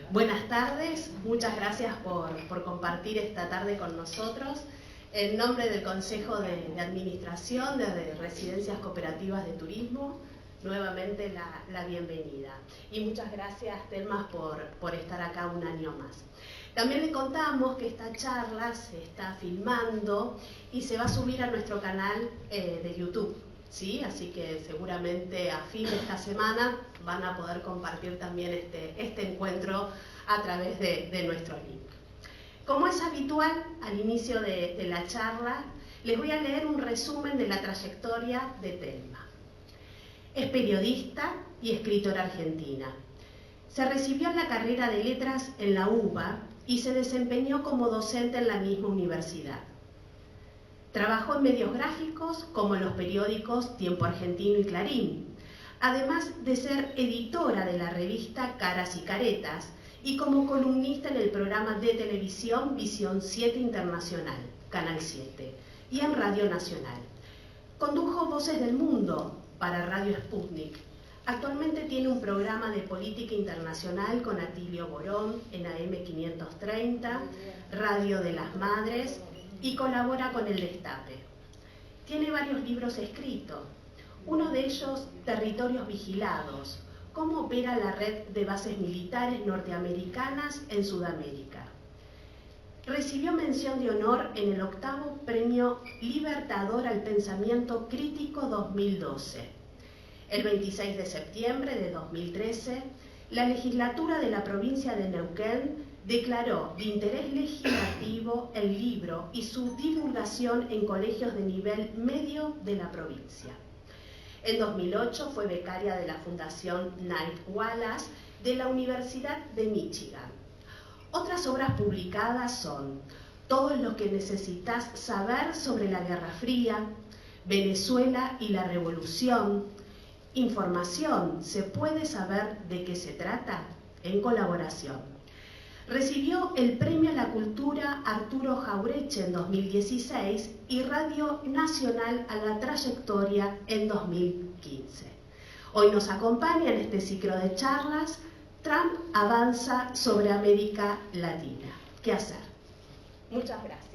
Buenas tardes, muchas gracias por compartir esta tarde con nosotros. En nombre del Consejo de Administración de Residencias Cooperativas de Turismo, nuevamente la bienvenida. Y muchas gracias, Telmas, por estar acá un año más. También le contamos que esta charla se está filmando y se va a subir a nuestro canal de YouTube, ¿sí? Así que seguramente a fin de esta semana van a poder compartir también este encuentro a través de nuestro link. Como es habitual, al inicio de la charla, les voy a leer un resumen de la trayectoria de Telma. Es periodista y escritora argentina. Se recibió en la carrera de Letras en la UBA y se desempeñó como docente en la misma universidad. Trabajó en medios gráficos como los periódicos Tiempo Argentino y Clarín, además de ser editora de la revista Caras y Caretas y como columnista en el programa de televisión Visión 7 Internacional, Canal 7, y en Radio Nacional. Condujo Voces del Mundo para Radio Sputnik. Actualmente tiene un programa de política internacional con Atilio Borón en AM 530, Radio de las Madres, y colabora con El Destape. Tiene varios libros escritos, uno de ellos, Territorios Vigilados, cómo opera la red de bases militares norteamericanas en Sudamérica. Recibió mención de honor en el 8º Premio Libertador al Pensamiento Crítico 2012. El 26 de septiembre de 2013, la legislatura de la provincia de Neuquén declaró de interés legislativo el libro y su divulgación en colegios de nivel medio de la provincia. En 2008 fue becaria de la Fundación Knight Wallace de la Universidad de Michigan. Otras obras publicadas son Todo lo que necesitas saber sobre la Guerra Fría, Venezuela y la Revolución, Información, ¿se puede saber de qué se trata? En colaboración. Recibió el Premio a la Cultura Arturo Jaureche en 2016 y Radio Nacional a la Trayectoria en 2015. Hoy nos acompaña en este ciclo de charlas Trump avanza sobre América Latina. ¿Qué hacer? Muchas gracias.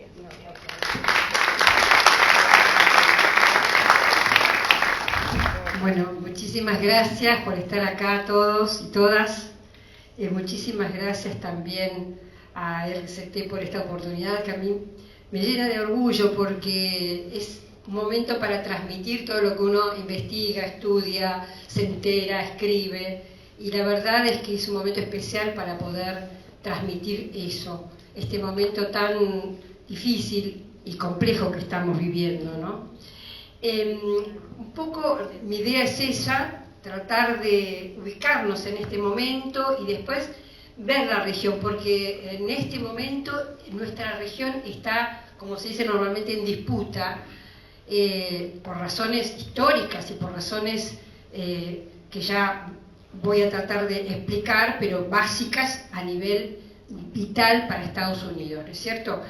Bueno, muchísimas gracias por estar acá todos y todas. Muchísimas gracias también a RCT por esta oportunidad que a mí me llena de orgullo porque es un momento para transmitir todo lo que uno investiga, estudia, se entera, escribe, y la verdad es que es un momento especial para poder transmitir eso, este momento tan difícil y complejo que estamos viviendo, ¿no? Un poco mi idea es esa, tratar de ubicarnos en este momento y después ver la región, porque en este momento nuestra región está, como se dice normalmente, en disputa por razones históricas y por razones que ya voy a tratar de explicar, pero básicas a nivel vital para Estados Unidos, ¿no es cierto?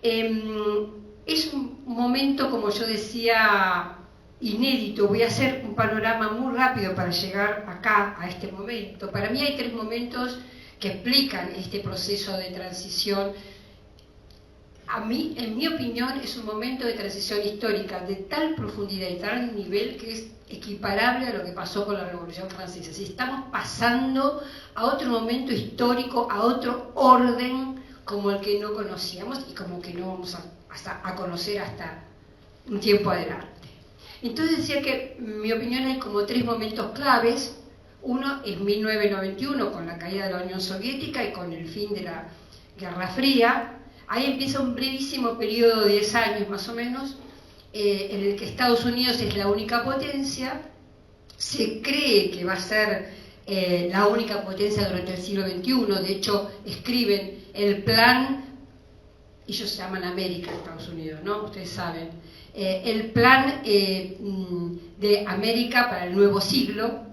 Es un momento, como yo decía, inédito. Voy a hacer un panorama muy rápido para llegar acá, a este momento. Para mí hay 3 momentos que explican este proceso de transición. A mí, en mi opinión, es un momento de transición histórica de tal profundidad y tal nivel que es equiparable a lo que pasó con la Revolución Francesa. Si estamos pasando a otro momento histórico, a otro orden como el que no conocíamos y como que no vamos a conocer hasta un tiempo adelante. Entonces decía que, en mi opinión, hay como 3 momentos claves. Uno es 1991, con la caída de la Unión Soviética y con el fin de la Guerra Fría. Ahí empieza un brevísimo periodo de 10 años más o menos, en el que Estados Unidos es la única potencia. Se cree que va a ser la única potencia durante el siglo XXI. De hecho, escriben el plan, ellos se llaman América, Estados Unidos, ¿no? Ustedes saben. El plan de América para el nuevo siglo.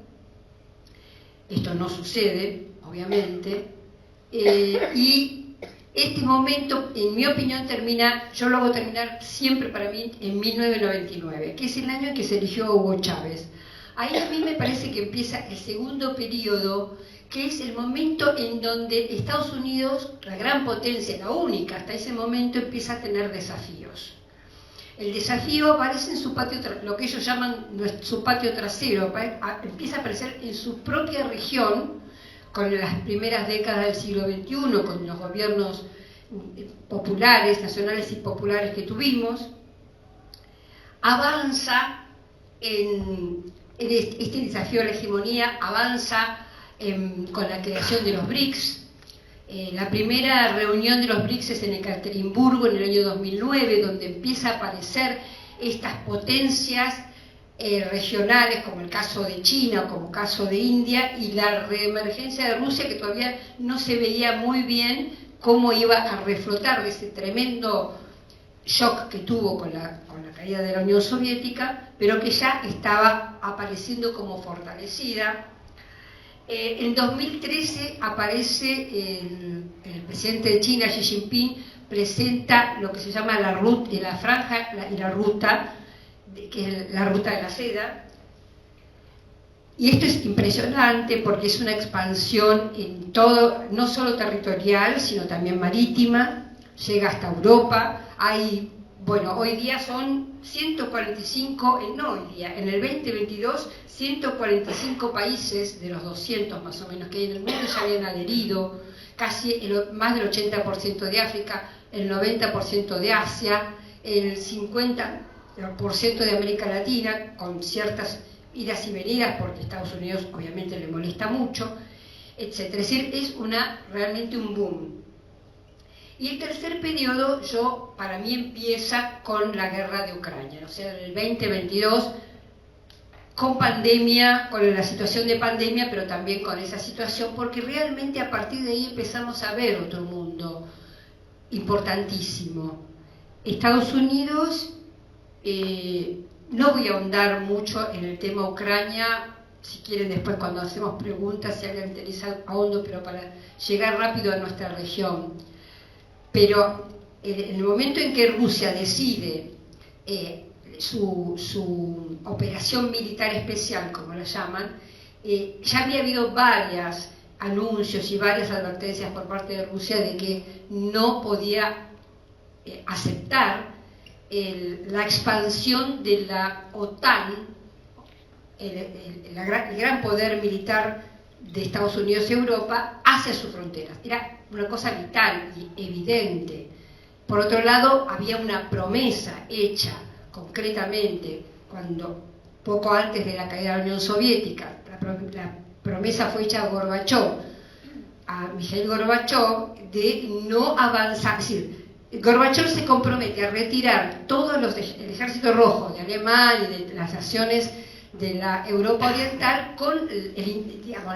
Esto no sucede, obviamente. Y este momento, en mi opinión, termina, yo lo hago terminar siempre para mí en 1999, que es el año en que se eligió Hugo Chávez. Ahí a mí me parece que empieza el segundo periodo, que es el momento en donde Estados Unidos, la gran potencia, la única hasta ese momento, empieza a tener desafíos. El desafío aparece en su patio, lo que ellos llaman su patio trasero, empieza a aparecer en su propia región, con las primeras décadas del siglo XXI, con los gobiernos populares, nacionales y populares que tuvimos. Avanza en este desafío a la hegemonía, avanza con la creación de los BRICS. La primera reunión de los BRICS es en Ekaterimburgo en el año 2009, donde empieza a aparecer estas potencias regionales, como el caso de China o como el caso de India, y la reemergencia de Rusia, que todavía no se veía muy bien cómo iba a reflotar de ese tremendo shock que tuvo con la caída de la Unión Soviética, pero que ya estaba apareciendo como fortalecida. En 2013 aparece el presidente de China, Xi Jinping, presenta lo que se llama la franja y la ruta, que es la ruta de la seda. Y esto es impresionante porque es una expansión en todo, no solo territorial, sino también marítima, llega hasta Europa. Hoy día son 145, en el 2022, 145 países de los 200 más o menos que hay en el mundo ya habían adherido, casi más del 80% de África, el 90% de Asia, el 50% de América Latina, con ciertas idas y venidas, porque a Estados Unidos obviamente le molesta mucho, etc. Es decir, es realmente un boom. Y el tercer periodo, para mí empieza con la guerra de Ucrania, o sea, en el 2022, con pandemia, con la situación de pandemia, pero también con esa situación, porque realmente a partir de ahí empezamos a ver otro mundo importantísimo. Estados Unidos, no voy a ahondar mucho en el tema Ucrania, si quieren después cuando hacemos preguntas, si alguien interesa ahondo, pero para llegar rápido a nuestra región. Pero en el momento en que Rusia decide su operación militar especial, como la llaman, ya había habido varios anuncios y varias advertencias por parte de Rusia de que no podía aceptar la expansión de la OTAN, el gran poder militar de Estados Unidos y Europa hacia sus fronteras. Era una cosa vital y evidente. Por otro lado, había una promesa hecha concretamente poco antes de la caída de la Unión Soviética. La promesa fue hecha a Mikhail Gorbachev, de no avanzar. Es decir, Gorbachev se compromete a retirar todo el ejército rojo de Alemania y de las naciones de la Europa Oriental con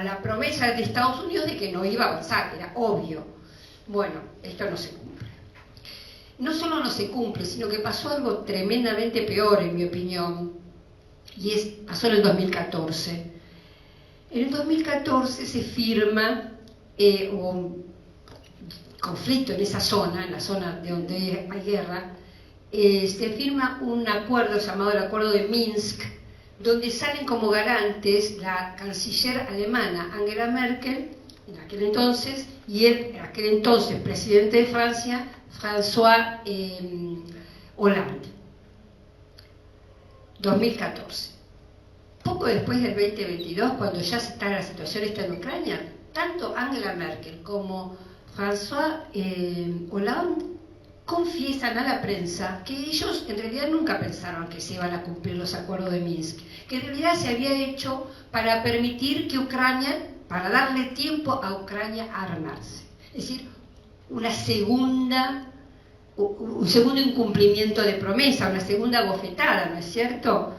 la promesa de Estados Unidos de que no iba a avanzar, era obvio. Bueno, esto no se cumple. No solo no se cumple, sino que pasó algo tremendamente peor, en mi opinión, y pasó en el 2014. En el 2014 se firma un conflicto en esa zona, en la zona de donde hay guerra, se firma un acuerdo llamado el Acuerdo de Minsk, donde salen como garantes la canciller alemana Angela Merkel, en aquel entonces, y en aquel entonces presidente de Francia, François Hollande. 2014. Poco después del 2022, cuando ya la situación está en Ucrania, tanto Angela Merkel como François Hollande confiesan a la prensa que ellos en realidad nunca pensaron que se iban a cumplir los acuerdos de Minsk, que en realidad se había hecho para permitir que para darle tiempo a Ucrania a armarse. Es decir, un segundo incumplimiento de promesa, una segunda bofetada, ¿no es cierto?,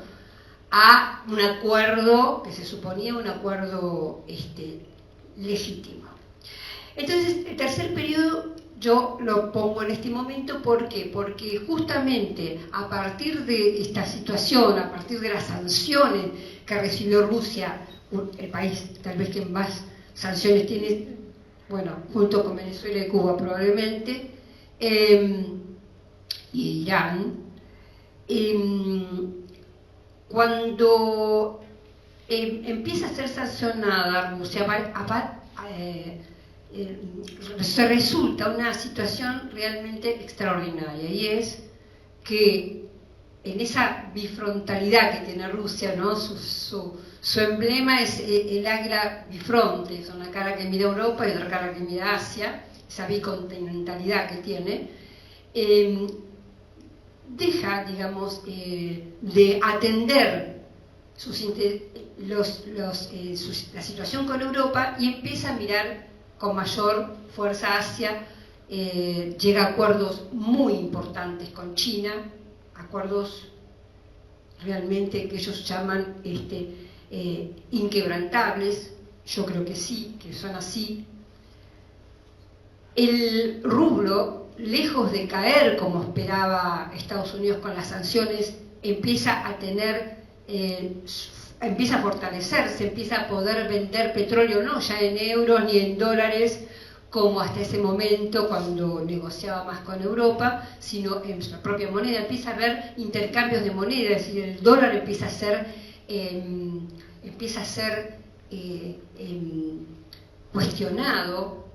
a un acuerdo que se suponía un acuerdo legítimo. Entonces, el tercer periodo yo lo pongo en este momento, ¿por qué? Porque justamente a partir de esta situación, a partir de las sanciones que recibió Rusia, el país tal vez que más sanciones tiene, junto con Venezuela y Cuba probablemente, y Irán, cuando empieza a ser sancionada Rusia, se resulta una situación realmente extraordinaria, y es que en esa bifrontalidad que tiene Rusia, ¿no? Su emblema es el águila bifronte, es una cara que mira a Europa y otra cara que mira a Asia, esa bicontinentalidad que tiene, deja, digamos, de atender la situación con Europa y empieza a mirar con mayor fuerza hacia, llega a acuerdos muy importantes con China, acuerdos realmente que ellos llaman inquebrantables. Yo creo que sí, que son así. El rublo, lejos de caer como esperaba Estados Unidos con las sanciones, empieza a tener, empieza a fortalecerse, empieza a poder vender petróleo no ya en euros ni en dólares como hasta ese momento cuando negociaba más con Europa, sino en su propia moneda. Empieza a haber intercambios de moneda, es decir, el dólar empieza a ser cuestionado,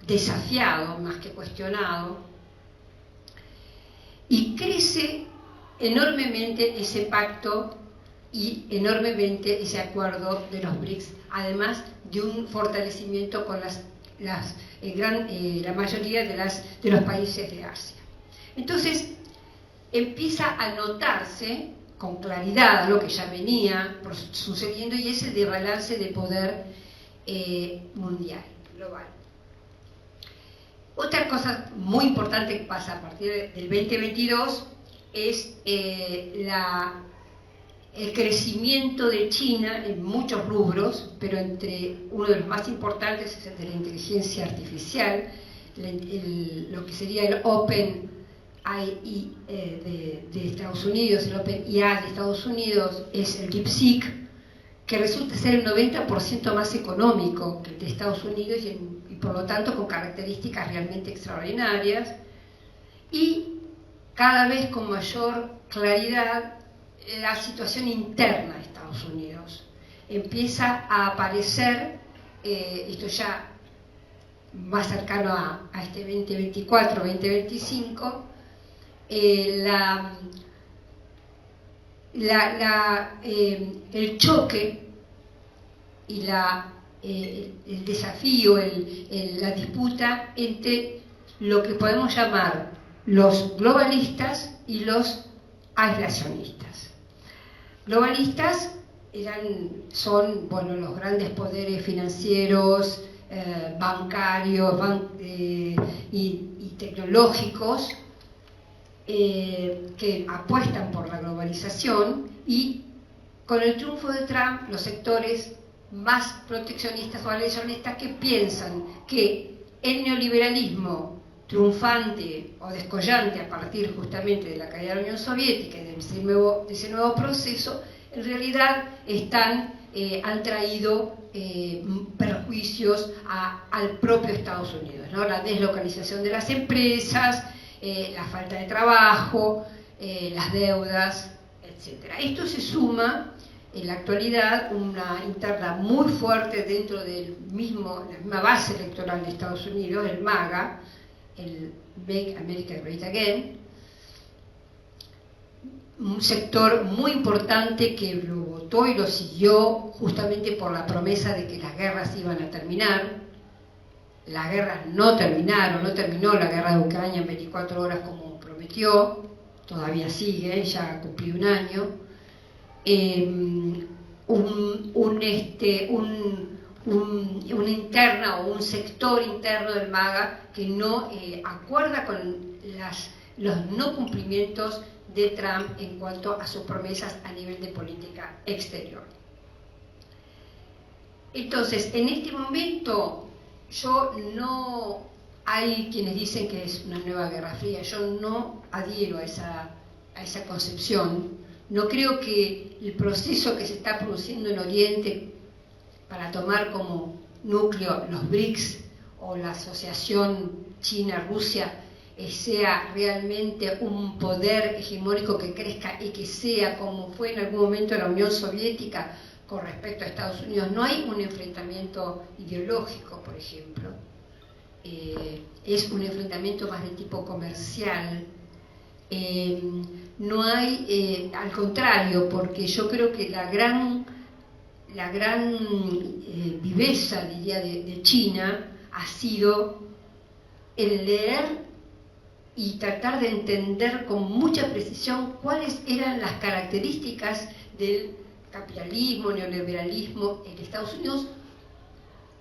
desafiado más que cuestionado, y crece enormemente ese pacto y enormemente ese acuerdo de los BRICS, además de un fortalecimiento con la mayoría de los países de Asia. Entonces empieza a notarse con claridad lo que ya venía sucediendo, y ese de balance de poder mundial, global. Otra cosa muy importante que pasa a partir del 2022 es el crecimiento de China en muchos rubros, pero entre uno de los más importantes es el de la inteligencia artificial, lo que sería el Open AI de Estados Unidos, el Open IA de Estados Unidos es el DeepSeek, que resulta ser el 90% más económico que el de Estados Unidos y por lo tanto con características realmente extraordinarias, y cada vez con mayor claridad la situación interna de Estados Unidos. Empieza a aparecer, esto ya más cercano a este 2024, 2025, el choque y el desafío, la disputa entre lo que podemos llamar los globalistas y los aislacionistas. Globalistas son los grandes poderes financieros, bancarios y tecnológicos que apuestan por la globalización, y con el triunfo de Trump, los sectores más proteccionistas o aislacionistas que piensan que el neoliberalismo triunfante o descollante a partir justamente de la caída de la Unión Soviética y de ese nuevo proceso, en realidad han traído perjuicios al propio Estados Unidos, ¿no? La deslocalización de las empresas, la falta de trabajo, las deudas, etc. Esto se suma en la actualidad una interna muy fuerte dentro de la misma base electoral de Estados Unidos, el MAGA, el Make America Great Again, un sector muy importante que lo votó y lo siguió justamente por la promesa de que las guerras iban a terminar. Las guerras no terminaron, no terminó la guerra de Ucrania en 24 horas como prometió, todavía sigue, ya cumplió un año. Una interna o un sector interno del MAGA que no acuerda con los no cumplimientos de Trump en cuanto a sus promesas a nivel de política exterior. Entonces, en este momento, hay quienes dicen que es una nueva Guerra Fría. Yo no adhiero a esa concepción. No creo que el proceso que se está produciendo en Oriente para tomar como núcleo los BRICS o la asociación China-Rusia sea realmente un poder hegemónico que crezca y que sea como fue en algún momento la Unión Soviética, con respecto a Estados Unidos. No hay un enfrentamiento ideológico, por ejemplo. Es un enfrentamiento más de tipo comercial. No hay, al contrario, porque yo creo que la gran viveza, diría, de China ha sido el leer y tratar de entender con mucha precisión cuáles eran las características del capitalismo, neoliberalismo en Estados Unidos,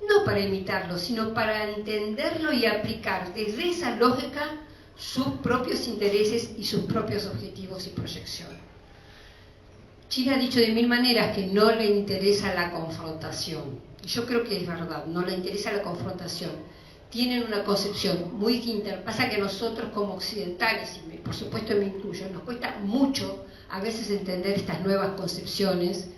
no para imitarlo, sino para entenderlo y aplicar desde esa lógica sus propios intereses y sus propios objetivos y proyecciones. China ha dicho de mil maneras que no le interesa la confrontación, y yo creo que es verdad, no le interesa la confrontación. Tienen una concepción muy distinta. Pasa que a nosotros como occidentales, y por supuesto me incluyo, nos cuesta mucho a veces entender estas nuevas concepciones,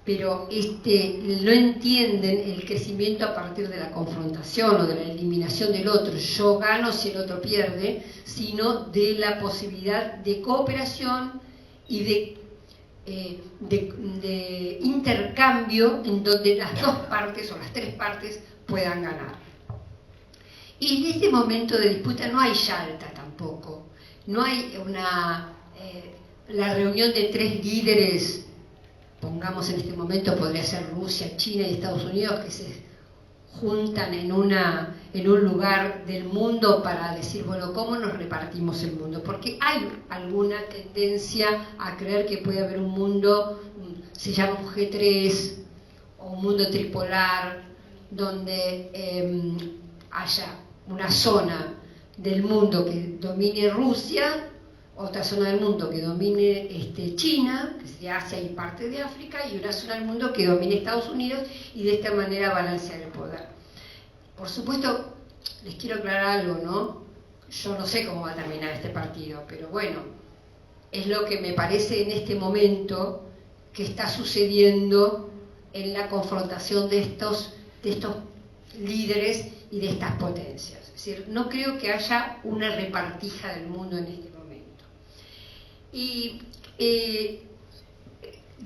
pero no entienden el crecimiento a partir de la confrontación o de la eliminación del otro, yo gano si el otro pierde, sino de la posibilidad de cooperación y de intercambio en donde las dos partes o las tres partes puedan ganar. Y en este momento de disputa no hay Yalta tampoco, no hay la reunión de tres líderes, pongamos en este momento, podría ser Rusia, China y Estados Unidos, que se juntan en un lugar del mundo para decir, bueno, ¿cómo nos repartimos el mundo? Porque hay alguna tendencia a creer que puede haber un mundo, se llama un G3, o un mundo tripolar, donde haya una zona del mundo que domine Rusia, otra zona del mundo que domine China, que sería Asia y parte de África, y una zona del mundo que domine Estados Unidos, y de esta manera balancear el poder. Por supuesto, les quiero aclarar algo, ¿no? Yo no sé cómo va a terminar este partido, pero bueno, es lo que me parece en este momento que está sucediendo en la confrontación de estos líderes y de estas potencias. Es decir, no creo que haya una repartija del mundo en este momento. Y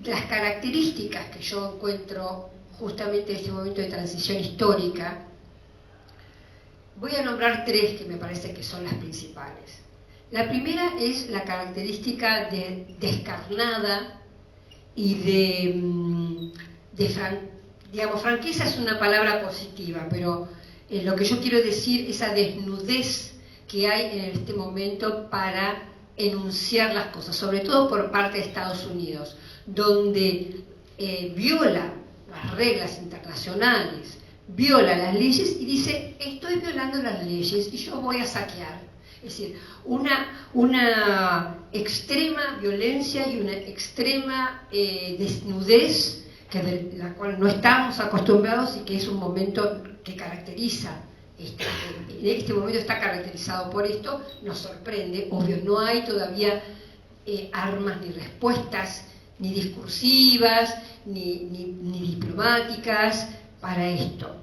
las características que yo encuentro justamente en este momento de transición histórica, voy a nombrar tres que me parece que son las principales. La primera es la característica de descarnada y digamos, franqueza es una palabra positiva, pero lo que yo quiero decir, esa desnudez que hay en este momento para enunciar las cosas, sobre todo por parte de Estados Unidos, donde viola las reglas internacionales, viola las leyes y dice, estoy violando las leyes y yo voy a saquear. Es decir, una extrema violencia y una extrema desnudez de la cual no estamos acostumbrados y que es un momento que caracteriza, en este momento está caracterizado por esto, nos sorprende, obvio, no hay todavía armas ni respuestas, ni discursivas, ni diplomáticas para esto.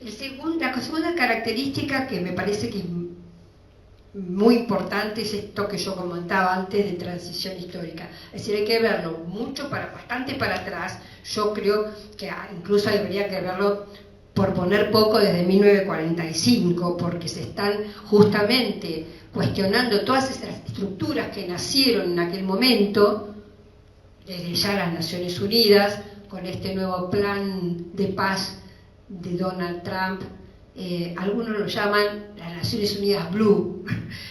La segunda característica que me parece que es muy importante es esto que yo comentaba antes de transición histórica. Es decir, hay que verlo bastante para atrás. Yo creo que incluso debería que verlo, por poner poco, desde 1945, porque se están justamente cuestionando todas esas estructuras que nacieron en aquel momento, desde ya las Naciones Unidas, con este nuevo plan de paz de Donald Trump. Algunos lo llaman las Naciones Unidas Blue.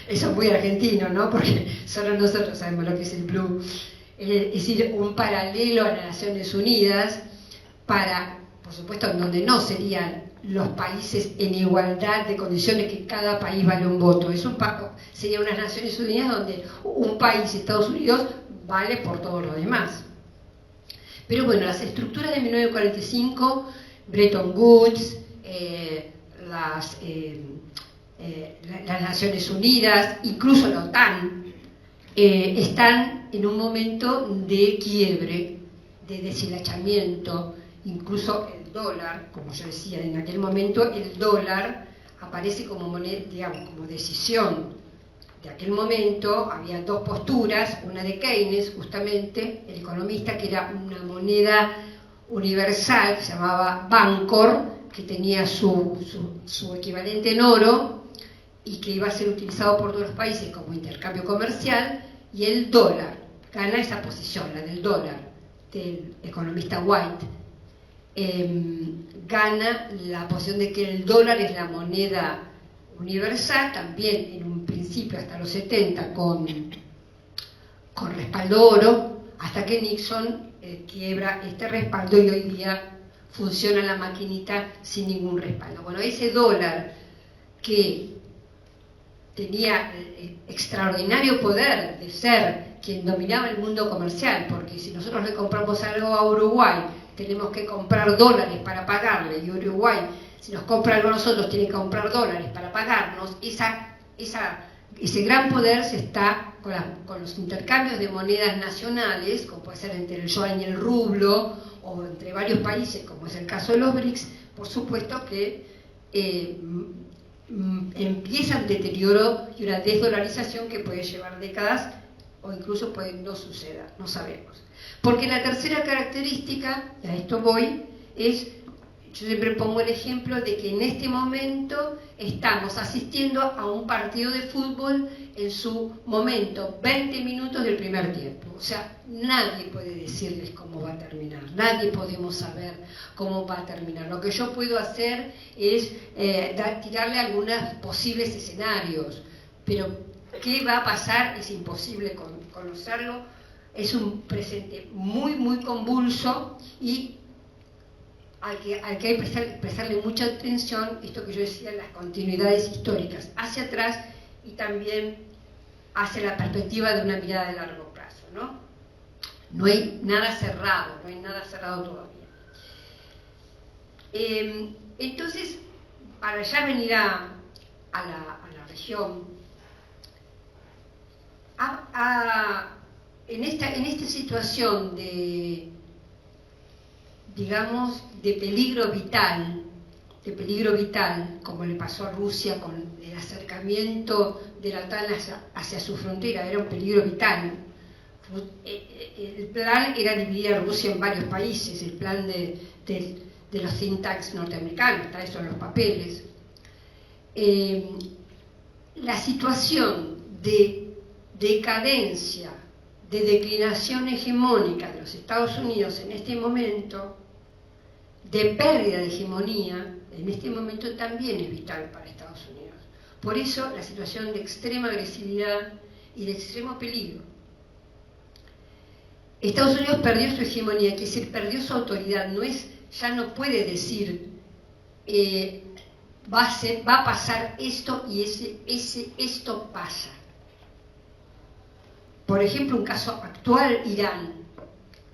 Eso es muy argentino, ¿no? Porque solo nosotros sabemos lo que es el Blue. Es decir, un paralelo a las Naciones Unidas para, por supuesto, donde no serían los países en igualdad de condiciones, que cada país vale un voto. Sería unas Naciones Unidas donde un país, Estados Unidos, vale por todo lo demás. Pero bueno, las estructuras de 1945, Bretton Woods, las Naciones Unidas, incluso la OTAN, están en un momento de quiebre, de deshilachamiento. Incluso el dólar, como yo decía, en aquel momento el dólar aparece como moneda, digamos, como decisión de aquel momento había dos posturas, una de Keynes, justamente, el economista, que era una moneda universal, que se llamaba Bancor, que tenía su equivalente en oro y que iba a ser utilizado por todos los países como intercambio comercial, y el dólar gana esa posición, la del dólar, del economista White, gana la posición de que el dólar es la moneda universal, también en un principio hasta los 70 con respaldo oro, hasta que Nixon quiebra este respaldo y hoy día funciona la maquinita sin ningún respaldo. Bueno, ese dólar que tenía extraordinario poder de ser quien dominaba el mundo comercial, porque si nosotros le compramos algo a Uruguay, tenemos que comprar dólares para pagarle, y Uruguay, si nos compra algo a nosotros, tiene que comprar dólares para pagarnos. Ese gran poder se está con los intercambios de monedas nacionales, como puede ser entre el yuan y el rublo, o entre varios países, como es el caso de los BRICS. Por supuesto que empieza un deterioro y una desdolarización que puede llevar décadas o incluso puede no suceder, no sabemos. Porque la tercera característica, a esto voy, es, yo siempre pongo el ejemplo de que en este momento estamos asistiendo a un partido de fútbol en su momento, 20 minutos del primer tiempo. O sea, nadie puede decirles cómo va a terminar, nadie podemos saber cómo va a terminar. Lo que yo puedo hacer es tirarle algunos posibles escenarios, pero qué va a pasar es imposible conocerlo. Es un presente muy, muy convulso y al que hay que prestarle mucha atención, esto que yo decía, las continuidades históricas hacia atrás y también hacia la perspectiva de una mirada de largo plazo, ¿no? No hay nada cerrado todavía. Entonces, para ya venir a la región, en esta situación de, digamos, de peligro vital, como le pasó a Rusia con el acercamiento de la OTAN hacia su frontera, era un peligro vital. El plan era dividir a Rusia en varios países, el plan de los think tanks norteamericanos, está eso en los papeles. La situación de decadencia, de declinación hegemónica de los Estados Unidos en este momento, de pérdida de hegemonía, en este momento también es vital para Estados Unidos. Por eso la situación de extrema agresividad y de extremo peligro. Estados Unidos perdió su hegemonía, que decir, perdió su autoridad, ya no puede decir va a pasar esto y esto pasa. Por ejemplo, un caso actual, Irán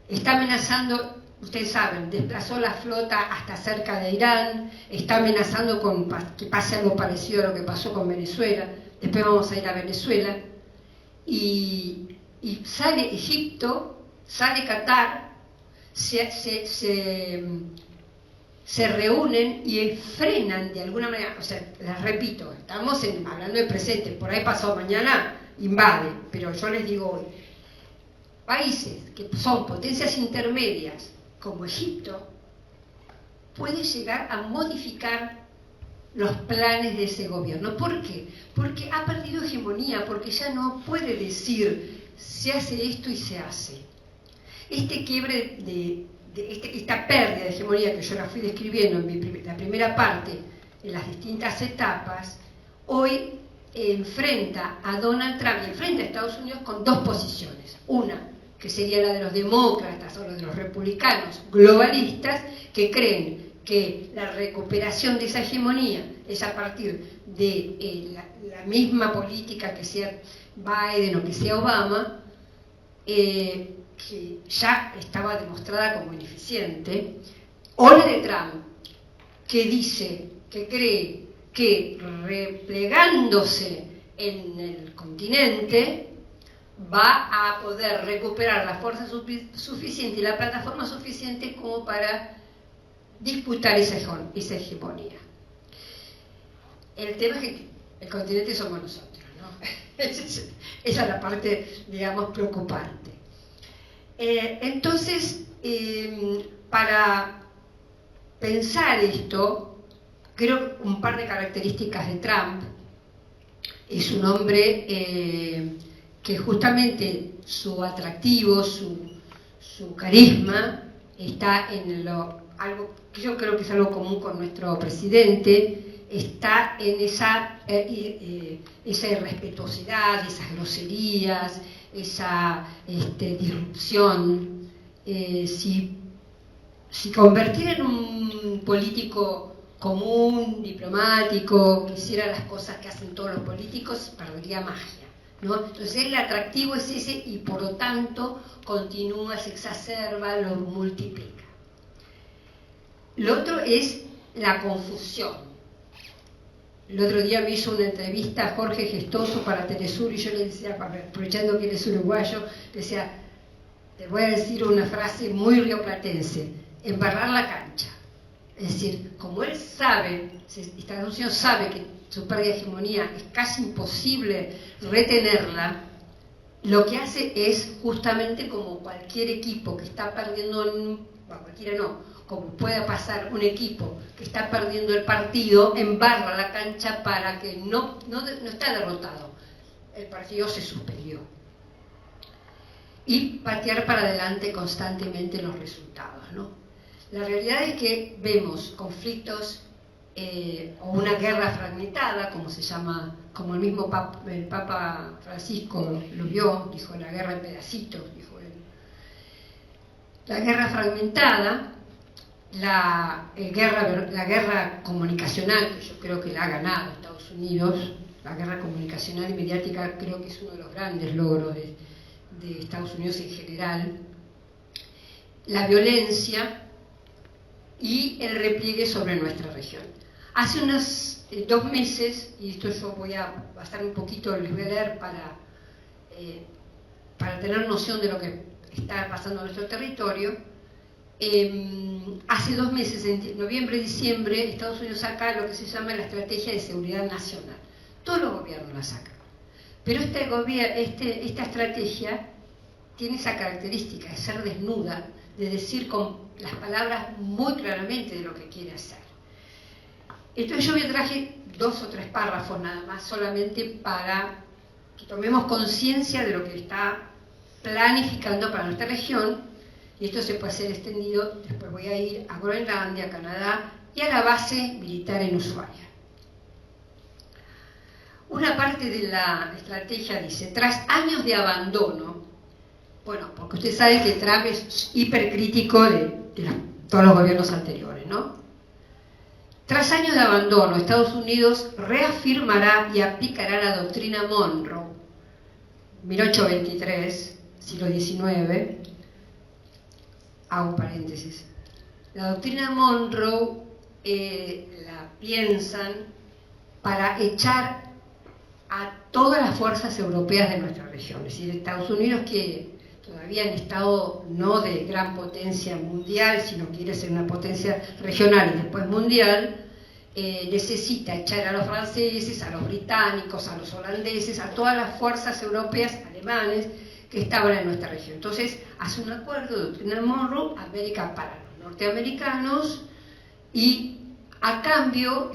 está amenazando, ustedes saben, desplazó la flota hasta cerca de Irán, está amenazando con que pase algo parecido a lo que pasó con Venezuela. Después vamos a ir a Venezuela. Y sale Egipto, sale Qatar, se reúnen y frenan de alguna manera. O sea, les repito, estamos hablando del presente, por ahí pasado mañana invade, pero yo les digo hoy, países que son potencias intermedias como Egipto pueden llegar a modificar los planes de ese gobierno. ¿Por qué? Porque ha perdido hegemonía, porque ya no puede decir se hace esto y se hace. Este quiebre esta pérdida de hegemonía que yo la fui describiendo en la primera parte, en las distintas etapas, hoy enfrenta a Donald Trump y enfrenta a Estados Unidos con dos posiciones. Una, que sería la de los demócratas o la de los republicanos globalistas, que creen que la recuperación de esa hegemonía es a partir de la misma política que sea Biden o que sea Obama, que ya estaba demostrada como ineficiente, o la de Trump, que dice, que cree que replegándose en el continente va a poder recuperar la fuerza suficiente y la plataforma suficiente como para disputar esa hegemonía. El tema es que el continente somos nosotros, ¿no? Esa es la parte, digamos, preocupante. Entonces, para pensar esto, creo un par de características de Trump. Es un hombre que justamente su atractivo, su carisma está en algo que yo creo que es algo común con nuestro presidente, está en esa irrespetuosidad, esas groserías, esa disrupción. Si convertir en un político común, diplomático, que hiciera las cosas que hacen todos los políticos, perdería magia, ¿no? Entonces el atractivo es ese y por lo tanto continúa, se exacerba, lo multiplica. Lo otro es la confusión. El otro día me hizo una entrevista a Jorge Gestoso para Telesur y yo le decía, aprovechando que él es uruguayo, le decía, te voy a decir una frase muy rioplatense: embarrar la cancha. Es decir, como él sabe, Estados Unidos sabe que su pérdida de hegemonía es casi imposible retenerla, lo que hace es justamente como cualquier equipo que está perdiendo, cualquiera no, como pueda pasar un equipo que está perdiendo el partido, embarra la cancha para que no está derrotado, el partido se suspendió. Y patear para adelante constantemente los resultados, ¿no? La realidad es que vemos conflictos o una guerra fragmentada, como se llama, como el mismo el Papa Francisco lo vio, dijo la guerra en pedacitos, dijo él. La guerra fragmentada, la guerra comunicacional, que yo creo que la ha ganado Estados Unidos, la guerra comunicacional y mediática creo que es uno de los grandes logros de Estados Unidos en general, la violencia y el repliegue sobre nuestra región. Hace unos 2 meses, y esto yo voy a basar un poquito, les voy a leer para tener noción de lo que está pasando en nuestro territorio. Hace 2 meses, en noviembre y diciembre, Estados Unidos saca lo que se llama la Estrategia de Seguridad Nacional. Todos los gobiernos la sacan. Pero esta estrategia tiene esa característica de ser desnuda, de decir con las palabras muy claramente de lo que quiere hacer. Entonces yo me traje 2 o 3 párrafos nada más, solamente para que tomemos conciencia de lo que está planificando para nuestra región, y esto se puede ser extendido. Después voy a ir a Groenlandia, a Canadá y a la base militar en Ushuaia. Una parte de la estrategia dice: tras años de abandono, bueno, porque usted sabe que Trump es hipercrítico de todos los gobiernos anteriores, ¿no? Tras años de abandono, Estados Unidos reafirmará y aplicará la doctrina Monroe, 1823, siglo XIX, hago un paréntesis. La doctrina Monroe la piensan para echar a todas las fuerzas europeas de nuestra región. Es decir, Estados Unidos, que todavía en estado no de gran potencia mundial, sino quiere ser una potencia regional y después mundial, necesita echar a los franceses, a los británicos, a los holandeses, a todas las fuerzas europeas, alemanes, que estaban en nuestra región. Entonces hace un acuerdo de doctrina Monroe, América para los norteamericanos, y a cambio,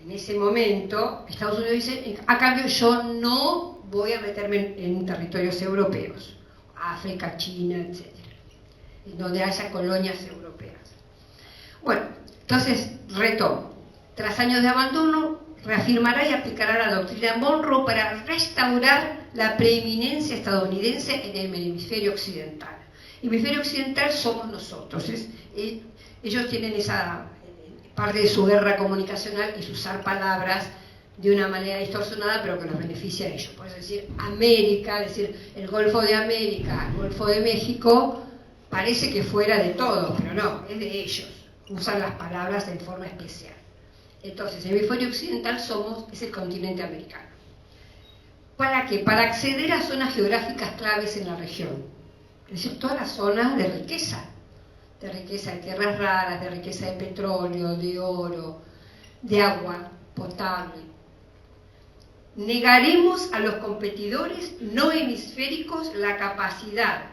en ese momento, Estados Unidos dice: a cambio yo no voy a meterme en territorios europeos, África, China, etc., donde haya colonias europeas. Bueno, entonces retomo. Tras años de abandono, reafirmará y aplicará la doctrina Monroe para restaurar la preeminencia estadounidense en el hemisferio occidental. El hemisferio occidental somos nosotros. Ellos tienen esa parte de su guerra comunicacional, es usar palabras de una manera distorsionada, pero que los beneficia a ellos. Por eso decir América, decir el Golfo de América, el Golfo de México, parece que fuera de todos, pero no, es de ellos. Usan las palabras en forma especial. Entonces, el hemisferio occidental es el continente americano. ¿Para qué? Para acceder a zonas geográficas claves en la región. Es decir, todas las zonas de riqueza de tierras raras, de riqueza de petróleo, de oro, de agua potable. negaremos a los competidores no hemisféricos la capacidad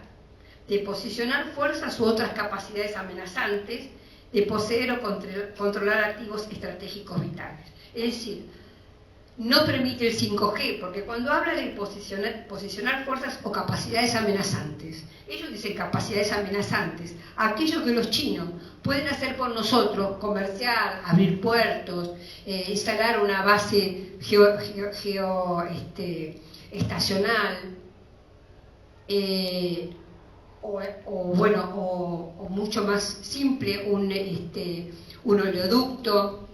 de posicionar fuerzas u otras capacidades amenazantes, de poseer o controlar activos estratégicos vitales. Es decir, no permite el 5G, porque cuando habla de posicionar fuerzas o capacidades amenazantes, ellos dicen capacidades amenazantes, aquello que los chinos pueden hacer por nosotros, comercial, abrir puertos, instalar una base estacional, o mucho más simple, un oleoducto.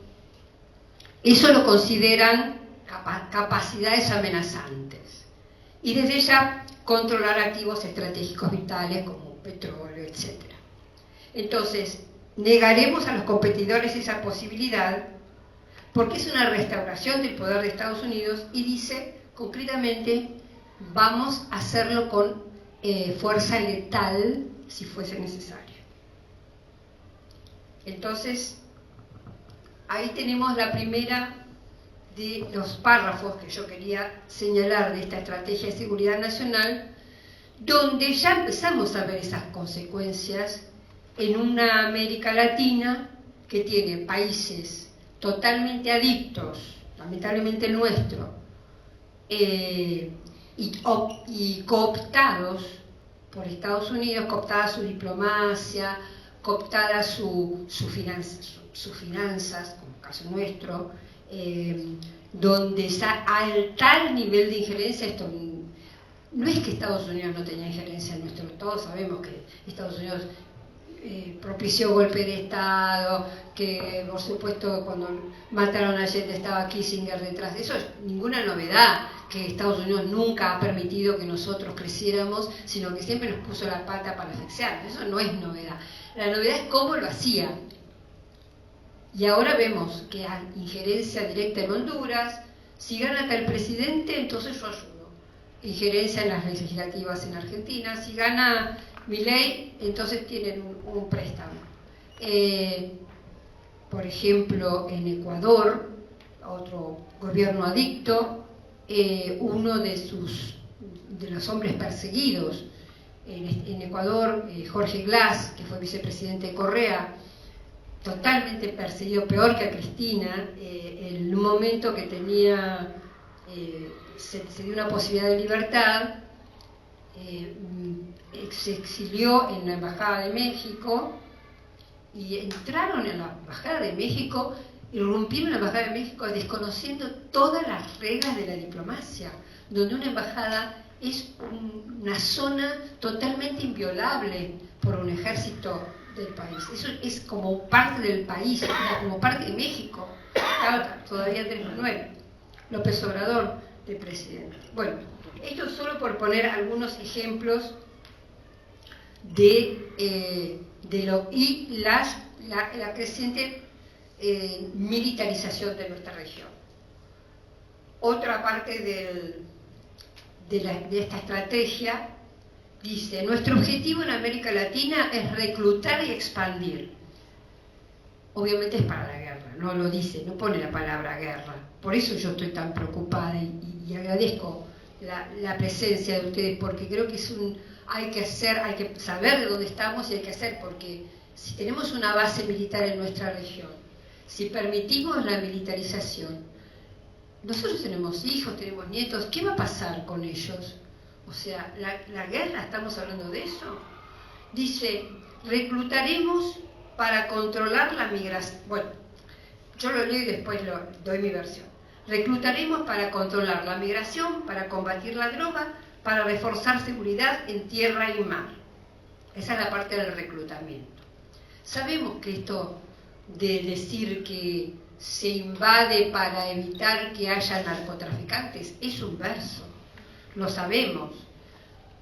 Eso lo consideran capacidades amenazantes. Y desde ya controlar activos estratégicos vitales como petróleo, etc. Entonces, negaremos a los competidores esa posibilidad porque es una restauración del poder de Estados Unidos y dice concretamente, vamos a hacerlo con fuerza letal si fuese necesario. Entonces, ahí tenemos la primera de los párrafos que yo quería señalar de esta estrategia de seguridad nacional, donde ya empezamos a ver esas consecuencias en una América Latina que tiene países totalmente adictos, lamentablemente el nuestro, y cooptados por Estados Unidos, cooptada su diplomacia, cooptada sus finanzas, como el caso nuestro, donde hay tal nivel de injerencia. Esto no es que Estados Unidos no tenía injerencia en nuestro, todos sabemos que Estados Unidos propició golpe de Estado, que por supuesto cuando mataron a Allende estaba Kissinger detrás de eso. Es ninguna novedad que Estados Unidos nunca ha permitido que nosotros creciéramos, sino que siempre nos puso la pata para asfixiarnos. Eso no es novedad. La novedad es cómo lo hacía. Y ahora vemos que hay injerencia directa en Honduras. Si gana acá el presidente, entonces yo ayudo. Injerencia en las legislativas en Argentina. Si gana Milei, entonces tienen un préstamo. Por ejemplo, en Ecuador, otro gobierno adicto, uno de los hombres perseguidos en Ecuador, Jorge Glass, que fue vicepresidente de Correa, totalmente perseguido, peor que a Cristina, en un momento que tenía, se dio una posibilidad de libertad, se exilió en la Embajada de México y entraron en la Embajada de México, irrumpieron en la Embajada de México desconociendo todas las reglas de la diplomacia, donde una embajada es una zona totalmente inviolable por un ejército del país. Eso es como parte del país, como parte de México. Todavía tenemos 9. López Obrador de presidente. Bueno, esto es solo por poner algunos ejemplos de la creciente militarización de nuestra región. Otra parte de esta estrategia dice: nuestro objetivo en América Latina es reclutar y expandir. Obviamente es para la guerra, no lo dice, no pone la palabra guerra. Por eso yo estoy tan preocupada y agradezco la presencia de ustedes, porque creo que hay que saber de dónde estamos y hay que hacer, porque si tenemos una base militar en nuestra región, si permitimos la militarización, nosotros tenemos hijos, tenemos nietos, ¿qué va a pasar con ellos? O sea, la guerra, ¿estamos hablando de eso? Dice, reclutaremos para controlar la migración. Bueno, yo lo leo y después doy mi versión. Reclutaremos para controlar la migración, para combatir la droga, para reforzar seguridad en tierra y mar. Esa es la parte del reclutamiento. Sabemos que esto de decir que se invade para evitar que haya narcotraficantes es un verso, lo sabemos.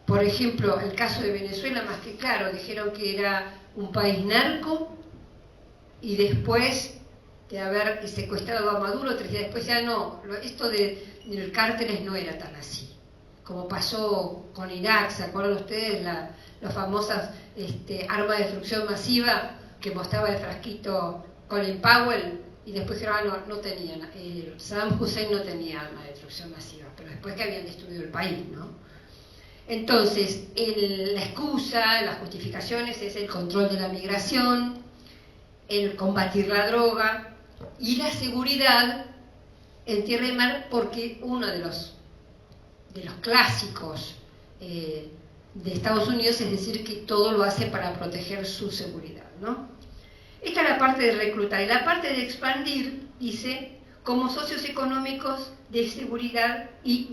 Por ejemplo, el caso de Venezuela, más que claro, dijeron que era un país narco y después de haber secuestrado a Maduro, 3 días después ya no, esto de los cárteles no era tan así, como pasó con Irak. ¿Se acuerdan ustedes las famosas armas de destrucción masiva que mostraba el frasquito Colin Powell y después dijeron, no tenían, Saddam Hussein no tenía armas de destrucción masiva, pero después que habían destruido el país, ¿no? Entonces, la excusa, las justificaciones es el control de la migración, el combatir la droga y la seguridad en tierra y mar, porque uno de los clásicos de Estados Unidos es decir que todo lo hace para proteger su seguridad, ¿no? Esta es la parte de reclutar. Y la parte de expandir dice como socios económicos de seguridad y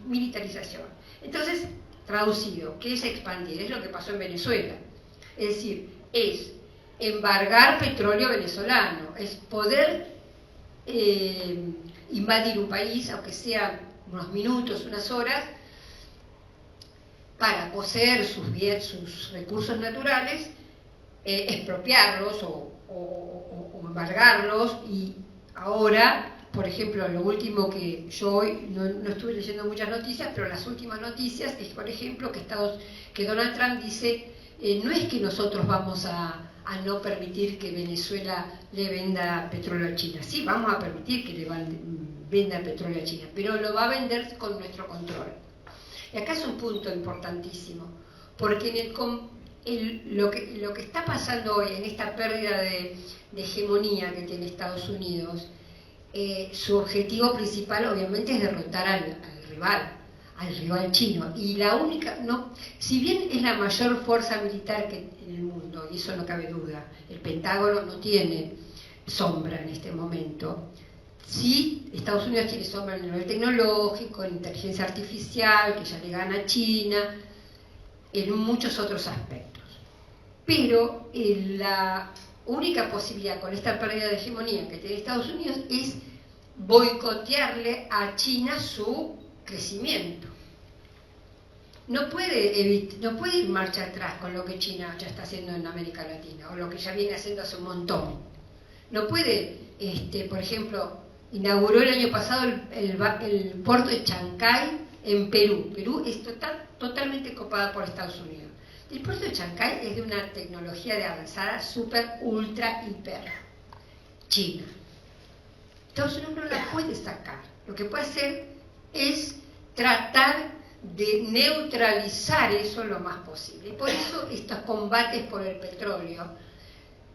militarización. Entonces, traducido, ¿qué es expandir? Es lo que pasó en Venezuela. Es decir, es embargar petróleo venezolano, es poder invadir un país, aunque sea unos minutos, unas horas, para poseer sus recursos naturales, expropiarlos o embargarlos. Y ahora, por ejemplo, lo último que yo hoy no estuve leyendo muchas noticias, pero las últimas noticias es, por ejemplo, que Donald Trump dice, no es que nosotros vamos a no permitir que Venezuela le venda petróleo a China. Sí, vamos a permitir que le venda petróleo a China, pero lo va a vender con nuestro control. Y acá es un punto importantísimo, porque lo que está pasando hoy en esta pérdida de hegemonía que tiene Estados Unidos, su objetivo principal obviamente es derrotar al rival chino. Y la única, si bien es la mayor fuerza militar que en el mundo, y eso no cabe duda, el Pentágono no tiene sombra en este momento. Sí, Estados Unidos tiene sombra en el nivel tecnológico, en inteligencia artificial, que ya le gana a China, en muchos otros aspectos. Pero la única posibilidad con esta pérdida de hegemonía que tiene Estados Unidos es boicotearle a China su crecimiento. No puede ir marcha atrás con lo que China ya está haciendo en América Latina, o lo que ya viene haciendo hace un montón. No puede, por ejemplo, inauguró el año pasado el puerto de Chancay en Perú. Perú es totalmente copada por Estados Unidos. El puerto de Chancay es de una tecnología de avanzada super, ultra, hiper China. Estados Unidos no la puede sacar. Lo que puede hacer es tratar de neutralizar eso lo más posible. Y por eso estos combates por el petróleo.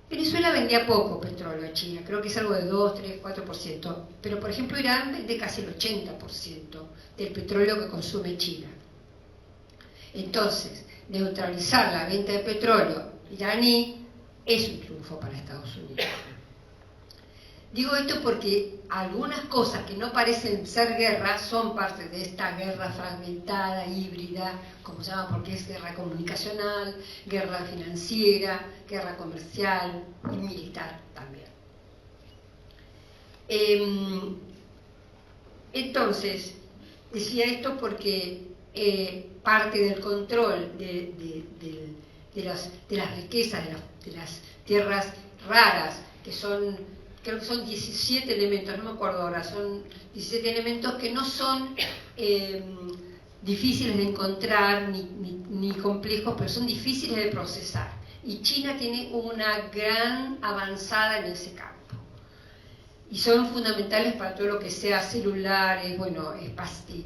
Venezuela vendía poco petróleo a China, creo que es algo de 2, 3, 4%, pero por ejemplo Irán vende casi el 80% del petróleo que consume China. Entonces, neutralizar la venta de petróleo iraní es un triunfo para Estados Unidos. Digo esto porque algunas cosas que no parecen ser guerra son parte de esta guerra fragmentada, híbrida, como se llama, porque es guerra comunicacional, guerra financiera, guerra comercial y militar también. Entonces, decía esto porque parte del control de las riquezas, de las tierras raras, que son, creo que son 17 elementos, no me acuerdo ahora, son 17 elementos que no son difíciles de encontrar ni complejos, pero son difíciles de procesar. Y China tiene una gran avanzada en ese campo. Y son fundamentales para todo lo que sea celulares,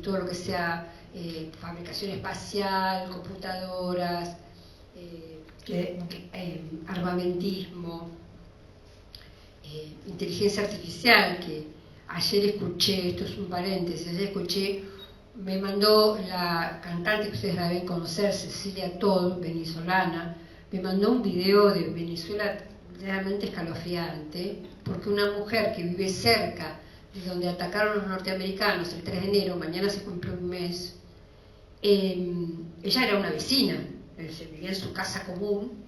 todo lo que sea fabricación espacial, computadoras, armamentismo, inteligencia artificial, que ayer escuché, esto es un paréntesis, me mandó la cantante que ustedes la deben conocer, Cecilia Todd, venezolana, me mandó un video de Venezuela realmente escalofriante, porque una mujer que vive cerca de donde atacaron los norteamericanos el 3 de enero, mañana se cumple un mes, ella era una vecina, vivía en su casa común,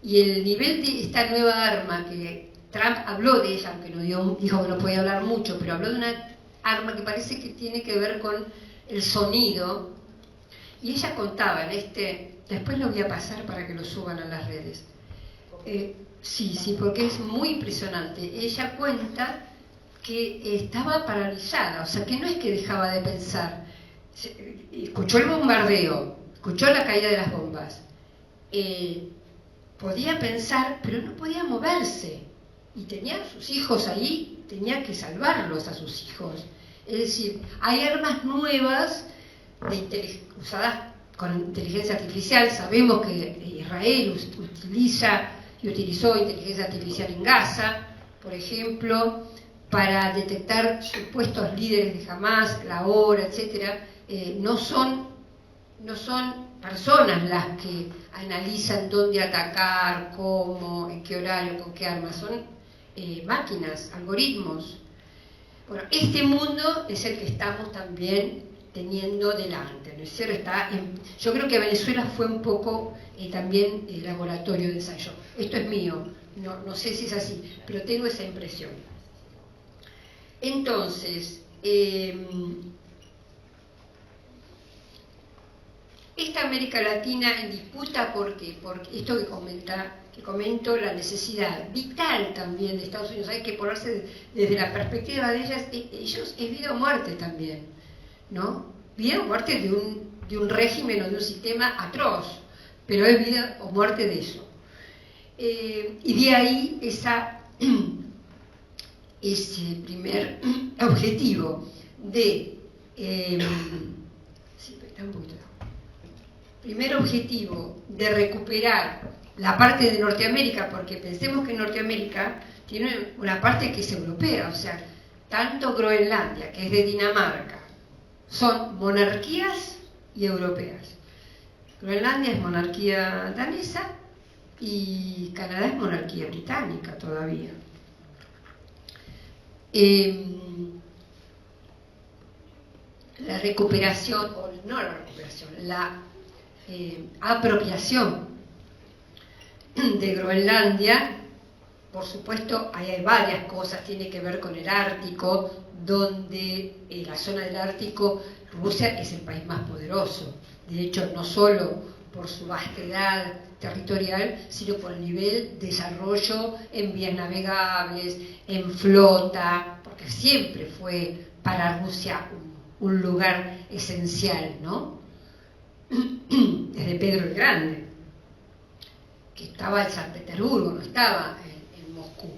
y el nivel de esta nueva arma que Trump habló de ella, aunque dijo que no podía hablar mucho, pero habló de una arma que parece que tiene que ver con el sonido, y ella contaba después lo voy a pasar para que lo suban a las redes. Sí, porque es muy impresionante. Ella cuenta que estaba paralizada, o sea, que no es que dejaba de pensar. Escuchó el bombardeo, escuchó la caída de las bombas, podía pensar, pero no podía moverse. y tenía a sus hijos ahí, tenía que salvarlos a sus hijos. Es decir, hay armas nuevas usadas con inteligencia artificial. Sabemos que Israel utilizó inteligencia artificial en Gaza, por ejemplo, para detectar supuestos líderes de Hamas, la hora, etcétera. No son personas las que analizan dónde atacar, cómo, en qué horario, con qué armas. Son máquinas, algoritmos. Bueno, este mundo es el que estamos también teniendo delante, ¿no es cierto? Yo creo que Venezuela fue un poco también laboratorio de ensayo. Esto es mío, no sé si es así, pero tengo esa impresión. Entonces, esta América Latina en disputa, ¿por qué? Porque esto que comento, la necesidad vital también de Estados Unidos, hay que ponerse desde la perspectiva de ellos es vida o muerte también, ¿no? Vida o muerte de un régimen o de un sistema atroz, pero es vida o muerte de eso. Y de ahí ese primer objetivo de recuperar la parte de Norteamérica, porque pensemos que Norteamérica tiene una parte que es europea, o sea, tanto Groenlandia, que es de Dinamarca, son monarquías y europeas. Groenlandia es monarquía danesa y Canadá es monarquía británica todavía. La recuperación, o no la recuperación, la apropiación de Groenlandia, por supuesto, ahí hay varias cosas, tiene que ver con el Ártico, donde en la zona del Ártico Rusia es el país más poderoso, de hecho no solo por su vastedad territorial, sino por el nivel de desarrollo en vías navegables, en flota, porque siempre fue para Rusia un lugar esencial, ¿no? Desde Pedro el Grande, que estaba en San Petersburgo, no estaba en Moscú.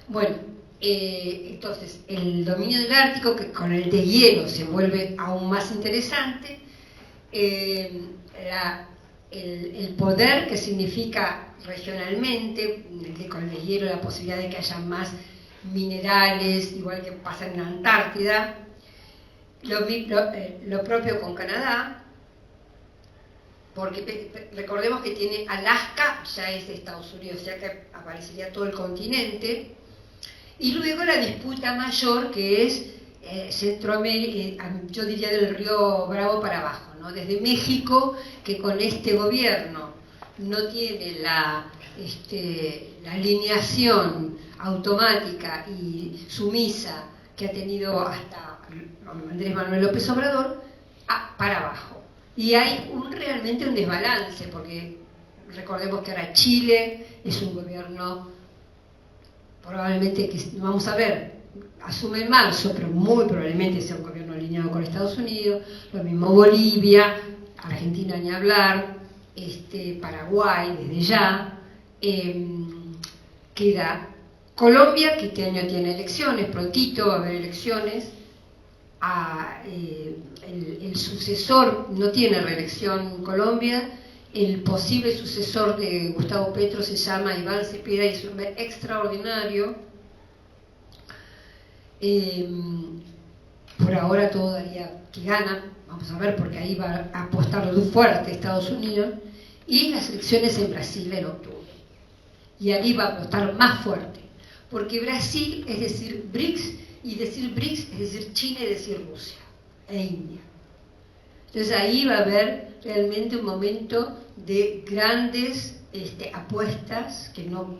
Bueno, entonces el dominio del Ártico, que con el deshielo se vuelve aún más interesante, el poder que significa regionalmente, con el deshielo la posibilidad de que haya más minerales, igual que pasa en la Antártida, lo propio con Canadá, porque recordemos que tiene Alaska, ya es de Estados Unidos, ya que aparecería todo el continente, y luego la disputa mayor que es Centroamérica, yo diría del río Bravo para abajo, ¿no? Desde México, que con este gobierno no tiene la alineación automática y sumisa que ha tenido hasta Andrés Manuel López Obrador, para abajo. Y hay realmente un desbalance, porque recordemos que ahora Chile es un gobierno, probablemente, que vamos a ver, asume en marzo, pero muy probablemente sea un gobierno alineado con Estados Unidos, lo mismo Bolivia, Argentina ni hablar, Paraguay desde ya, queda Colombia, que este año tiene elecciones, prontito va a haber elecciones. El sucesor no tiene reelección en Colombia, el posible sucesor de Gustavo Petro se llama Iván Cepeda y es un hombre extraordinario. Por ahora todo daría que gana, vamos a ver, porque ahí va a apostar muy fuerte Estados Unidos, y las elecciones en Brasil en octubre, y ahí va a apostar más fuerte, porque Brasil es decir BRICS, y decir BRICS es decir China y decir Rusia e India. Entonces ahí va a haber realmente un momento de grandes apuestas, que no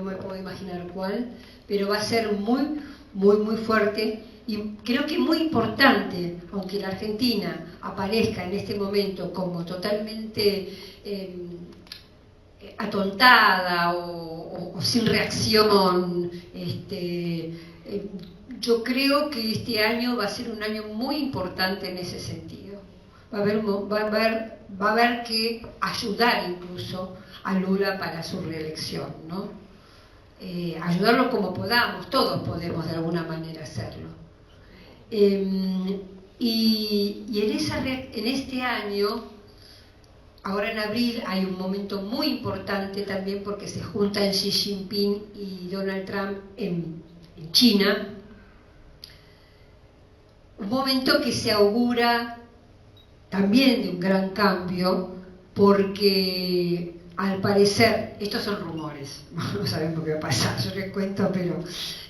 me puedo imaginar cuál, pero va a ser muy, muy, muy fuerte, y creo que muy importante, aunque la Argentina aparezca en este momento como totalmente atontada o sin reacción. Yo creo que este año va a ser un año muy importante en ese sentido. Va a haber que ayudar incluso a Lula para su reelección, ¿no? ayudarlo como podamos, todos podemos de alguna manera hacerlo. Y en este año, ahora en abril, hay un momento muy importante también porque se juntan Xi Jinping y Donald Trump en China, un momento que se augura también de un gran cambio, porque al parecer, estos son rumores, no sabemos qué va a pasar, yo les cuento, pero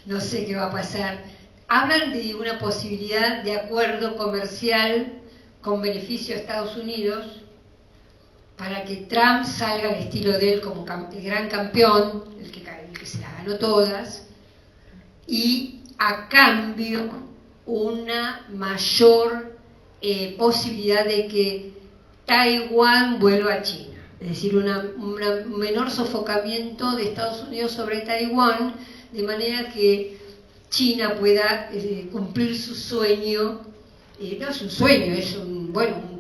no sé qué va a pasar. Hablan de una posibilidad de acuerdo comercial con beneficio a Estados Unidos para que Trump salga al estilo de él como el gran campeón, el que se las ganó todas, y a cambio una mayor posibilidad de que Taiwán vuelva a China. Es decir, un menor sofocamiento de Estados Unidos sobre Taiwán, de manera que China pueda cumplir su sueño, no es un sueño, es un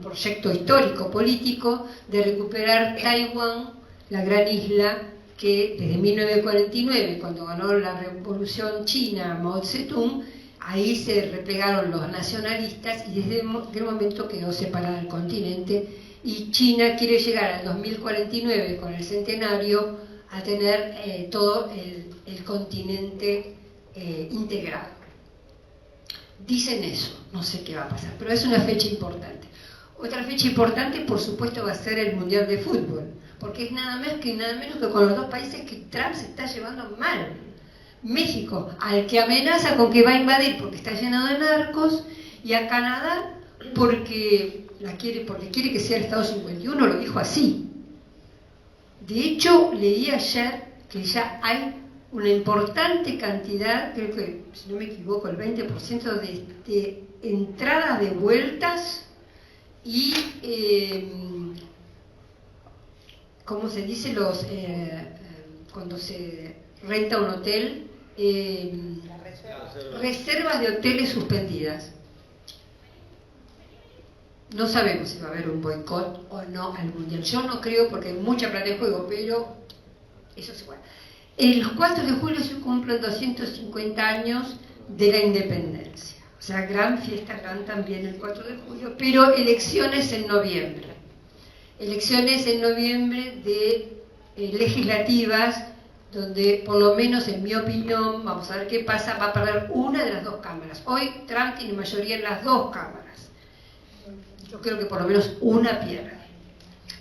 proyecto histórico, político, de recuperar Taiwán, la gran isla que desde 1949, cuando ganó la revolución china Mao Zedong, ahí se replegaron los nacionalistas y desde aquel momento quedó separada del continente, y China quiere llegar al 2049 con el centenario a tener todo el continente integrado. Dicen eso, no sé qué va a pasar, pero es una fecha importante. Otra fecha importante, por supuesto, va a ser el Mundial de Fútbol, porque es nada menos que con los dos países que Trump se está llevando mal. México, al que amenaza con que va a invadir porque está lleno de narcos, y a Canadá porque quiere que sea el Estado 51, lo dijo así. De hecho, leí ayer que ya hay una importante cantidad, creo que, si no me equivoco, el 20% de entradas de vueltas y, ¿cómo se dice? Cuando se renta un hotel, reservas de hoteles suspendidas. No sabemos si va a haber un boicot o no al Mundial. Yo no creo, porque hay mucha plata en juego, pero eso se puede. El 4 de julio se cumplen 250 años de la independencia. O sea, gran fiesta, gran también el 4 de julio, pero elecciones en noviembre. Elecciones en noviembre de legislativas, donde, por lo menos en mi opinión, vamos a ver qué pasa, va a perder una de las dos cámaras. Hoy Trump tiene mayoría en las dos cámaras. Yo creo que por lo menos una pierde.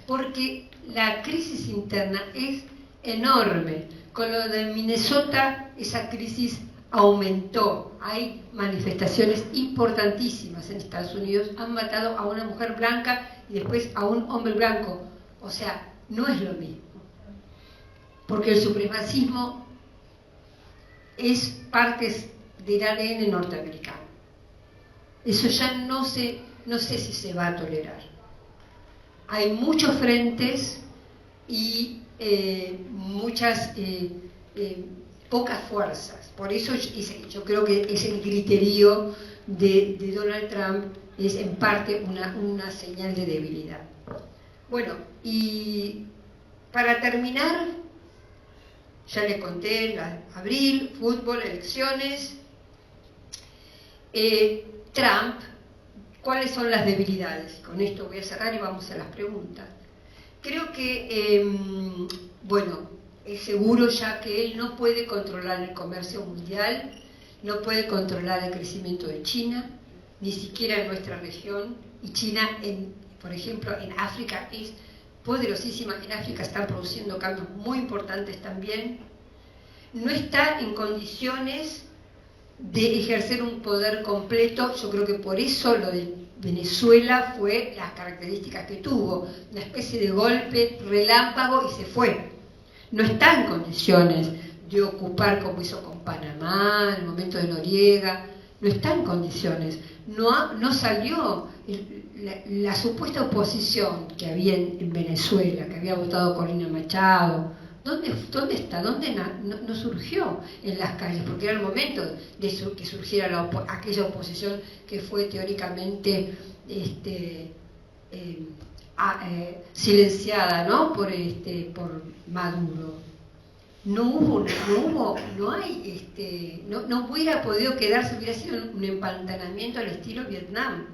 Porque la crisis interna es enorme. Con lo de Minnesota, esa crisis aumentó. Hay manifestaciones importantísimas en Estados Unidos. Han matado a una mujer blanca y después a un hombre blanco. O sea, no es lo mismo. Porque el supremacismo es parte del ADN norteamericano. Eso ya no sé si se va a tolerar. Hay muchos frentes y muchas pocas fuerzas. Por eso yo creo que es el criterio de Donald Trump, es en parte una señal de debilidad. Bueno, y para terminar, ya les conté, abril, fútbol, elecciones. Trump, ¿cuáles son las debilidades? Con esto voy a cerrar y vamos a las preguntas. Creo que, es seguro ya que él no puede controlar el comercio mundial, no puede controlar el crecimiento de China, ni siquiera en nuestra región. Y China, por ejemplo, en África es poderosísima. En África están produciendo cambios muy importantes también. No está en condiciones de ejercer un poder completo. Yo creo que por eso lo de Venezuela fue las características que tuvo, una especie de golpe relámpago y se fue. No está en condiciones de ocupar, como hizo con Panamá, en el momento de Noriega, no está en condiciones. No salió la supuesta oposición que había en Venezuela, que había votado Corina Machado. ¿Dónde está? ¿Dónde no surgió en las calles? Porque era el momento de que surgiera aquella oposición que fue teóricamente silenciada, ¿no? por Maduro. no hubiera podido quedarse, hubiera sido un empantanamiento al estilo Vietnam.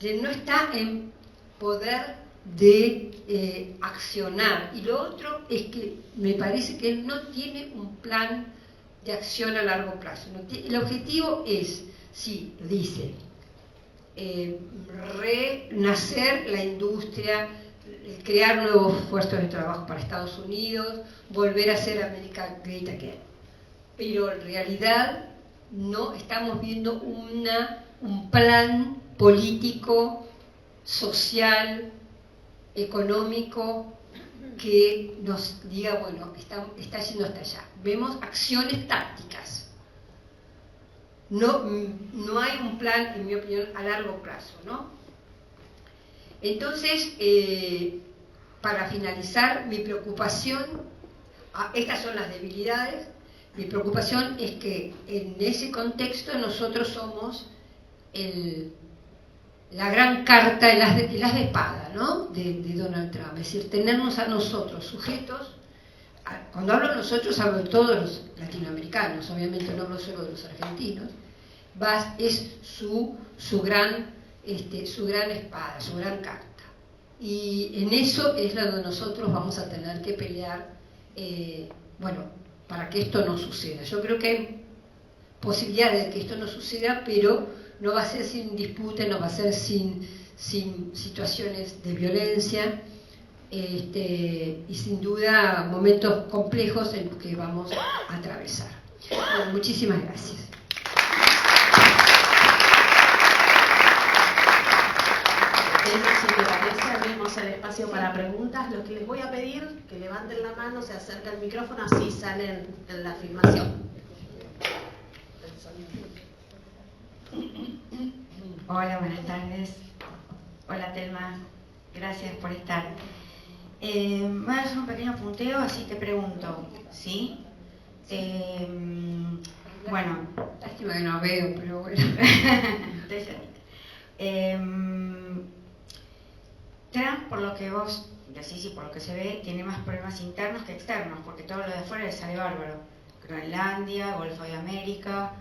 No está en poder de accionar. Y lo otro es que me parece que él no tiene un plan de acción a largo plazo. El objetivo es, sí, dice, renacer la industria, crear nuevos puestos de trabajo para Estados Unidos, volver a ser America Great Again. Pero en realidad no estamos viendo un plan político, social, económico, que nos diga, bueno, está yendo hasta allá. Vemos acciones tácticas. No hay un plan, en mi opinión, a largo plazo, ¿no? Entonces, para finalizar, mi preocupación, estas son las debilidades, mi preocupación es que en ese contexto nosotros somos la gran carta, el as de espada, ¿no? de Donald Trump. Es decir, tenernos a nosotros sujetos, cuando hablo de nosotros hablo de todos los latinoamericanos, obviamente no hablo solo de los argentinos, es su gran espada, su gran carta. Y en eso es donde nosotros vamos a tener que pelear, para que esto no suceda. Yo creo que hay posibilidades de que esto no suceda, pero no va a ser sin disputa, no va a ser sin situaciones de violencia, y sin duda momentos complejos en los que vamos a atravesar. Bueno, muchísimas gracias. Si te parece, abrimos el espacio para preguntas. Lo que les voy a pedir, que levanten la mano, se acerca el micrófono, así salen en la filmación. Hola, buenas tardes. Hola, Telma. Gracias por estar. Voy a hacer un pequeño punteo, así te pregunto, ¿sí? Bueno. Lástima que no veo, pero bueno. Trump, por lo que vos decís y por lo que se ve, tiene más problemas internos que externos, porque todo lo de afuera le sale bárbaro. Groenlandia, Golfo de América,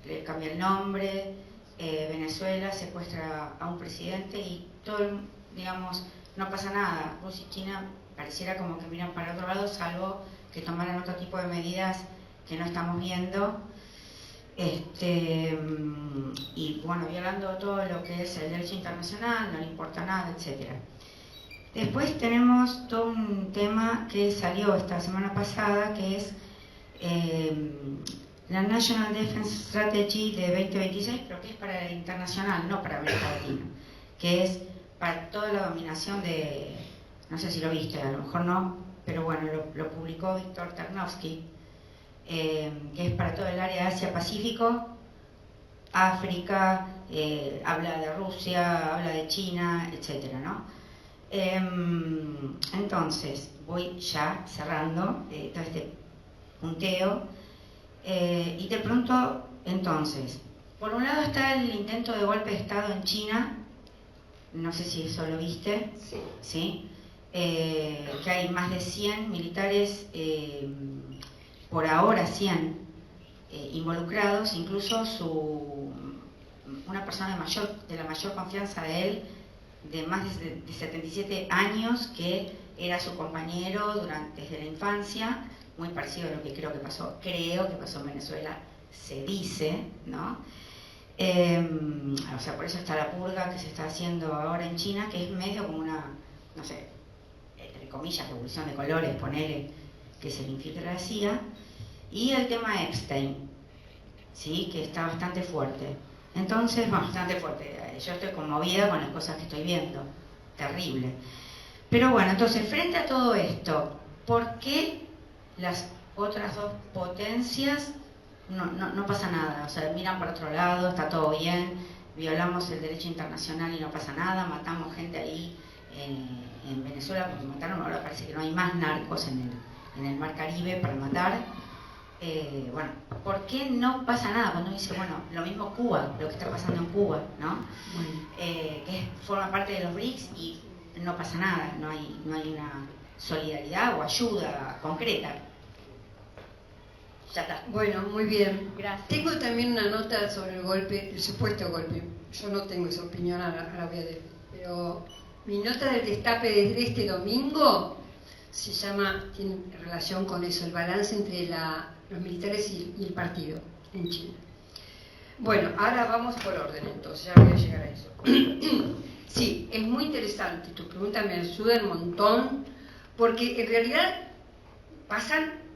le cambia el nombre, Venezuela secuestra a un presidente y todo, digamos, no pasa nada. Rusia y China pareciera como que miran para otro lado, salvo que tomaran otro tipo de medidas que no estamos viendo. Y bueno, violando todo lo que es el derecho internacional, no le importa nada, etcétera. Después tenemos todo un tema que salió esta semana pasada, que es la National Defense Strategy de 2026, pero que es para el internacional, no para América Latina, que es para toda la dominación de, no sé si lo viste, a lo mejor no, pero bueno, lo publicó Víctor Tarnowski, que es para todo el área de Asia-Pacífico, África, habla de Rusia, habla de China, etcétera, ¿no? Entonces, voy ya cerrando todo este punteo, y te pregunto, entonces, por un lado está el intento de golpe de Estado en China, no sé si eso lo viste, ¿sí? Que hay más de 100 militares, por ahora 100 involucrados, incluso una persona de la mayor confianza de él, de más de 77 años, que era su compañero desde la infancia, muy parecido a lo que creo que pasó en Venezuela, se dice, ¿no? O sea, por eso está la purga que se está haciendo ahora en China, que es medio como una, no sé, entre comillas, revolución de colores, ponele, que se le infiltra la CIA, y el tema Epstein, ¿sí? Que está bastante fuerte. Entonces, bastante fuerte. Yo estoy conmovida con las cosas que estoy viendo. Terrible. Pero bueno, entonces, frente a todo esto, ¿por qué las otras dos potencias no pasa nada? O sea, miran para otro lado, está todo bien, violamos el derecho internacional y no pasa nada, matamos gente ahí en Venezuela, porque mataron, ahora parece que no hay más narcos en el Mar Caribe para matar. Bueno, ¿por qué no pasa nada? Cuando uno dice, bueno, lo mismo Cuba, lo que está pasando en Cuba, ¿no? Que forma parte de los BRICS y no pasa nada, no hay una solidaridad o ayuda concreta. Ya está. Bueno, muy bien. Gracias. Tengo también una nota sobre el golpe, el supuesto golpe. Yo no tengo esa opinión, ahora voy a leer. Pero mi nota del destape de este domingo se llama, tiene relación con eso, el balance entre los militares y el partido en China. Bueno, ahora vamos por orden entonces, ya voy a llegar a eso. Sí, es muy interesante, tu pregunta me ayuda un montón, porque en realidad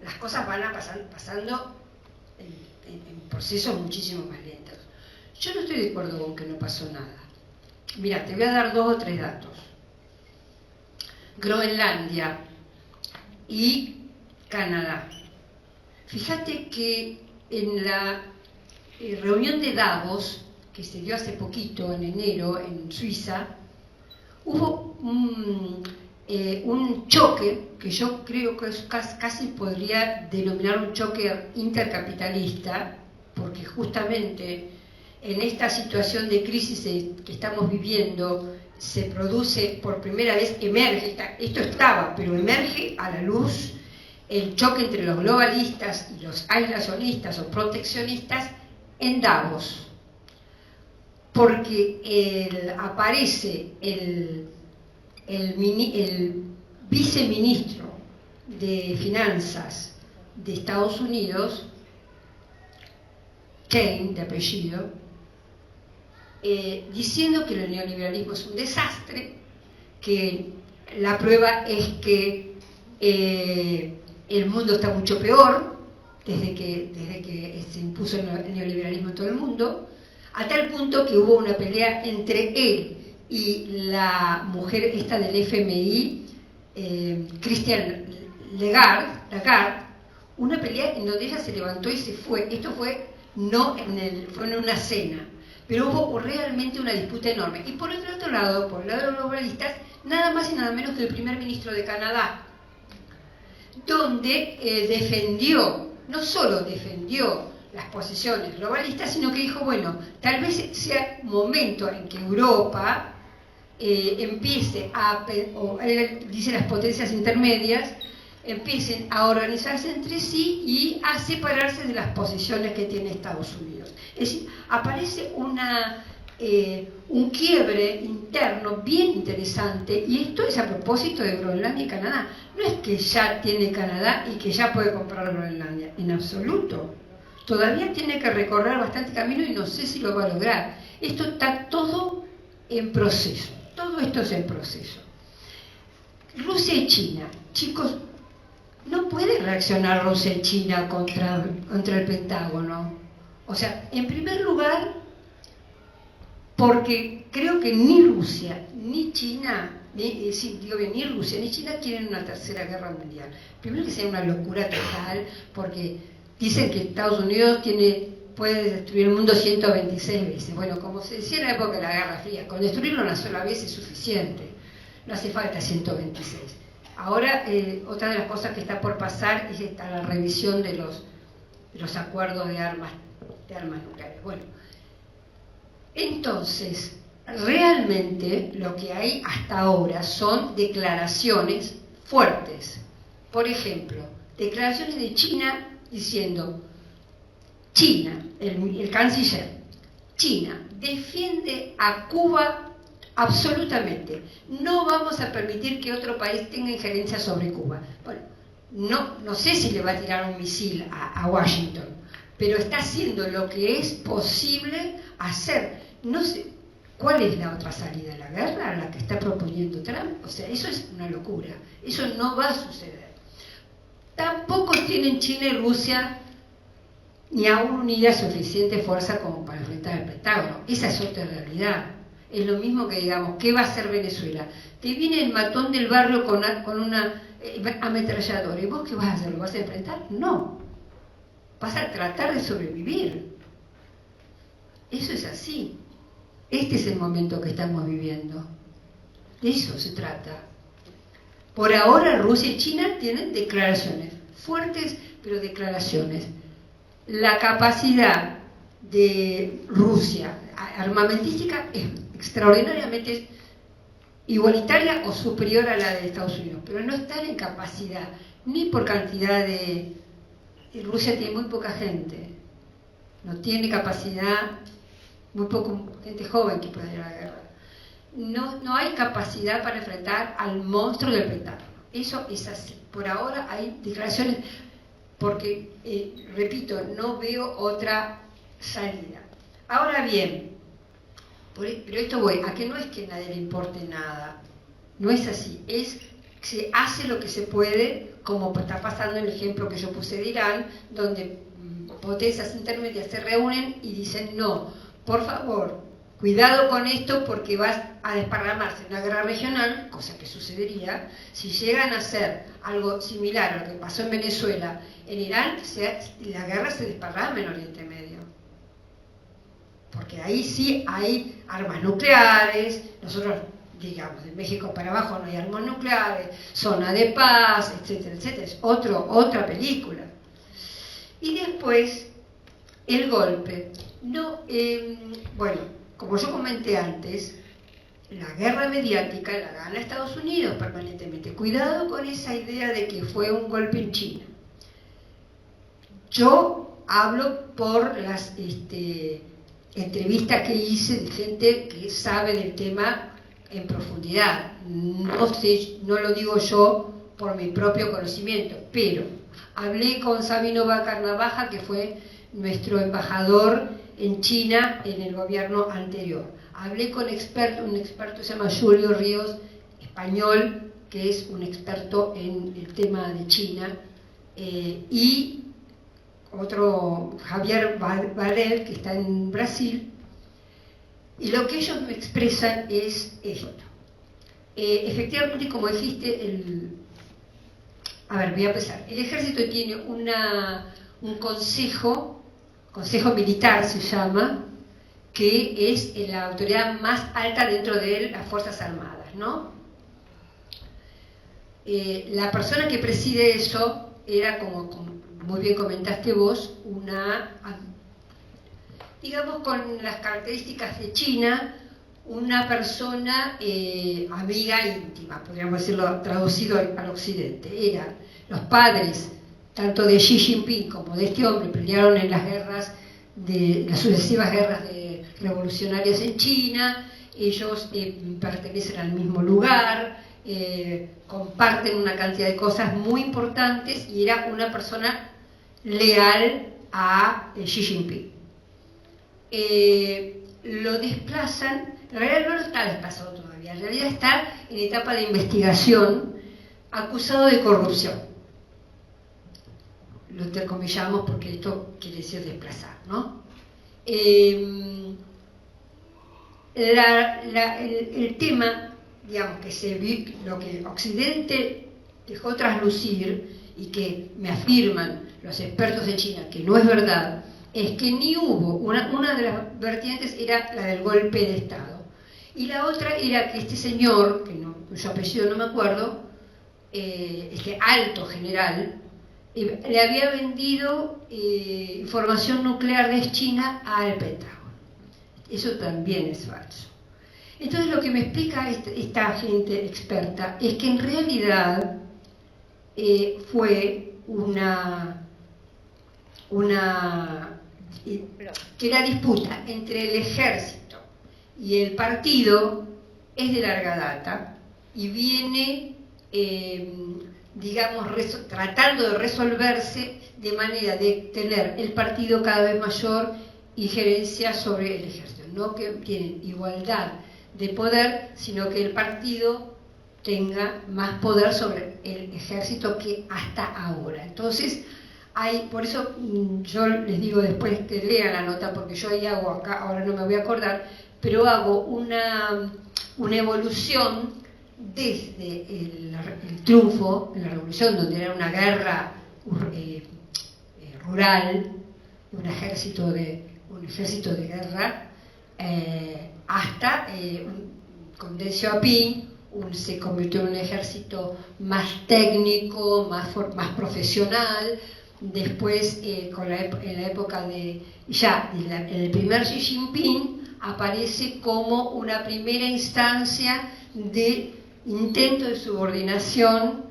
las cosas van pasando en procesos muchísimo más lentos. Yo no estoy de acuerdo con que no pasó nada. Mira, te voy a dar 2 o 3 datos. Groenlandia y Canadá. Fíjate que en la reunión de Davos, que se dio hace poquito, en enero, en Suiza, hubo un choque, que yo creo que casi podría denominar un choque intercapitalista, porque justamente en esta situación de crisis que estamos viviendo, se produce por primera vez, esto estaba, pero emerge a la luz el choque entre los globalistas y los aislacionistas o proteccionistas en Davos, porque aparece el viceministro de Finanzas de Estados Unidos, Kane, de apellido, diciendo que el neoliberalismo es un desastre, que la prueba es que el mundo está mucho peor desde que se impuso el neoliberalismo en todo el mundo, a tal punto que hubo una pelea entre él y la mujer esta del FMI, Christine Lagarde, una pelea en donde ella se levantó y se fue. Esto fue fue en una cena, pero hubo realmente una disputa enorme. Y por el otro lado, por el lado de los globalistas, nada más y nada menos que el primer ministro de Canadá, donde no solo defendió las posiciones globalistas, sino que dijo, bueno, tal vez sea momento en que Europa empiece o él dice las potencias intermedias, empiecen a organizarse entre sí y a separarse de las posiciones que tiene Estados Unidos. Es decir, aparece un quiebre interno bien interesante, y esto es a propósito de Groenlandia y Canadá. No es que ya tiene Canadá y que ya puede comprar Groenlandia, en absoluto. Todavía tiene que recorrer bastante camino y no sé si lo va a lograr. Esto está todo en proceso, todo esto es en proceso. Rusia y China, chicos, no puede reaccionar Rusia y China contra el Pentágono. O sea, en primer lugar, porque creo que ni Rusia ni China, ni Rusia ni China quieren una tercera guerra mundial. Primero, que sea una locura total, porque dicen que Estados Unidos puede destruir el mundo 126 veces. Bueno, como se decía en la época de la Guerra Fría, con destruirlo una sola vez es suficiente, no hace falta 126. Ahora, otra de las cosas que está por pasar es la revisión de los acuerdos de armas nucleares. Bueno, entonces, realmente lo que hay hasta ahora son declaraciones fuertes. Por ejemplo, declaraciones de China diciendo, el canciller, China defiende a Cuba absolutamente. No vamos a permitir que otro país tenga injerencia sobre Cuba. Bueno, no sé si le va a tirar un misil a Washington, pero está haciendo lo que es posible hacer. No sé cuál es la otra salida de la guerra, la que está proponiendo Trump. O sea, eso es una locura. Eso no va a suceder. Tampoco tienen China y Rusia ni aún unidas suficiente fuerza como para enfrentar al Pentágono. Esa es otra realidad. Es lo mismo que digamos, ¿qué va a hacer Venezuela? Te viene el matón del barrio con una ametralladora, ¿y vos qué vas a hacer? ¿Lo vas a enfrentar? No. Vas a tratar de sobrevivir. Eso es así. Este es el momento que estamos viviendo. De eso se trata. Por ahora Rusia y China tienen declaraciones fuertes, pero declaraciones. La capacidad de Rusia armamentística es extraordinariamente igualitaria o superior a la de Estados Unidos, pero no están en capacidad, ni por cantidad de Rusia tiene muy poca gente, no tiene capacidad, muy poco gente joven que pueda ir a la guerra. No hay capacidad para enfrentar al monstruo del Pentágono. Eso es así. Por ahora hay declaraciones, porque, repito, no veo otra salida. Ahora bien, pero esto voy, a que no es que a nadie le importe nada, no es así, es que se hace lo que se puede, como está pasando en el ejemplo que yo puse de Irán, donde potencias intermedias se reúnen y dicen, no, por favor, cuidado con esto porque vas a desparramarse una guerra regional, cosa que sucedería, si llegan a hacer algo similar a lo que pasó en Venezuela, en Irán, la guerra se desparrama en Oriente Medio. Porque ahí sí hay armas nucleares, nosotros, digamos, de México para abajo no hay armas nucleares, zona de paz, etcétera, etcétera. Es otra película. Y después, el golpe. Bueno, como yo comenté antes, la guerra mediática la gana Estados Unidos permanentemente. Cuidado con esa idea de que fue un golpe en China. Yo hablo por las entrevistas que hice de gente que sabe del tema en profundidad. No lo digo yo por mi propio conocimiento, pero hablé con Sabino Bacar-Navaja, que fue nuestro embajador en China en el gobierno anterior. Hablé con un experto se llama Julio Ríos, español, que es un experto en el tema de China, y otro, Javier Varel, que está en Brasil, y lo que ellos me expresan es esto. Efectivamente, como dijiste, voy a empezar. El ejército tiene un consejo militar se llama, que es la autoridad más alta dentro de las Fuerzas Armadas, ¿no? La persona que preside eso era, como muy bien comentaste vos, digamos con las características de China, una persona amiga íntima, podríamos decirlo traducido al occidente. Eran los padres, tanto de Xi Jinping como de este hombre, pelearon en las sucesivas guerras revolucionarias en China. Ellos pertenecen al mismo lugar, comparten una cantidad de cosas muy importantes, y era una persona leal a Xi Jinping. Lo desplazan, en realidad no lo está desplazado todavía, en realidad está en etapa de investigación, acusado de corrupción. Lo intercomillamos porque esto quiere decir desplazar, ¿no? El tema, digamos, lo que Occidente dejó traslucir, y que me afirman los expertos de China que no es verdad, es que ni hubo, una de las vertientes era la del golpe de Estado, y la otra era que este señor, cuyo apellido no me acuerdo, este alto general, le había vendido información nuclear de China al Pentágono. Eso también es falso. Entonces lo que me explica esta gente experta es que en realidad fue que la disputa entre el ejército y el partido es de larga data y viene, digamos, tratando de resolverse de manera de tener el partido cada vez mayor injerencia sobre el ejército. No que tienen igualdad de poder, sino que el partido tenga más poder sobre el ejército que hasta ahora. Entonces, por eso yo les digo después que lean la nota, porque yo ahí hago acá, ahora no me voy a acordar, pero hago una evolución desde el triunfo en la revolución, donde era una guerra rural, un ejército de guerra, hasta con Deng Xiaoping se convirtió en un ejército más técnico, más profesional. Después, en la época en el primer Xi Jinping, aparece como una primera instancia de intento de subordinación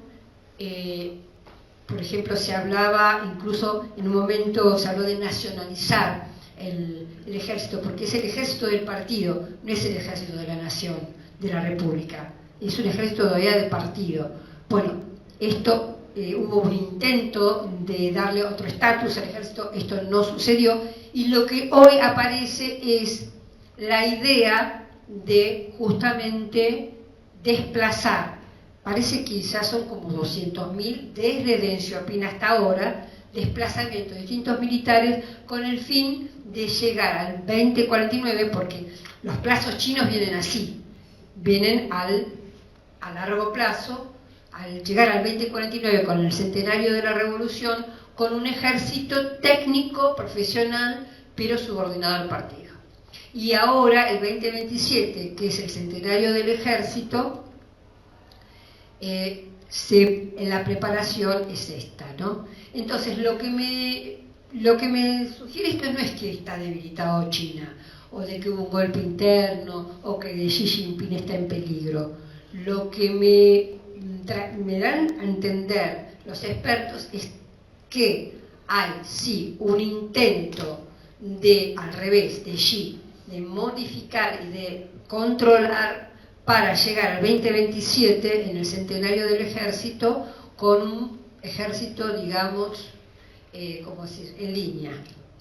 Por ejemplo, se hablaba, incluso en un momento se habló de nacionalizar el ejército, porque es el ejército del partido, no es el ejército de la nación, de la república, es un ejército todavía de partido. Bueno, esto hubo un intento de darle otro estatus al ejército, esto no sucedió, y lo que hoy aparece es la idea de justamente desplazar, parece que ya son como 200.000 desde Deng Xiaoping hasta ahora, desplazamientos de distintos militares con el fin de llegar al 2049, porque los plazos chinos vienen así, vienen a largo plazo, al llegar al 2049 con el centenario de la revolución, con un ejército técnico, profesional, pero subordinado al partido. Y ahora, el 2027, que es el centenario del ejército, la preparación es esta, ¿no? Entonces, lo que me sugiere esto no es que está debilitado China, o de que hubo un golpe interno, o que Xi Jinping está en peligro. Lo que me dan a entender los expertos es que hay, sí, un intento de, al revés, de Xi, de modificar y de controlar para llegar al 2027, en el centenario del ejército, con un ejército, digamos, como decir, en línea,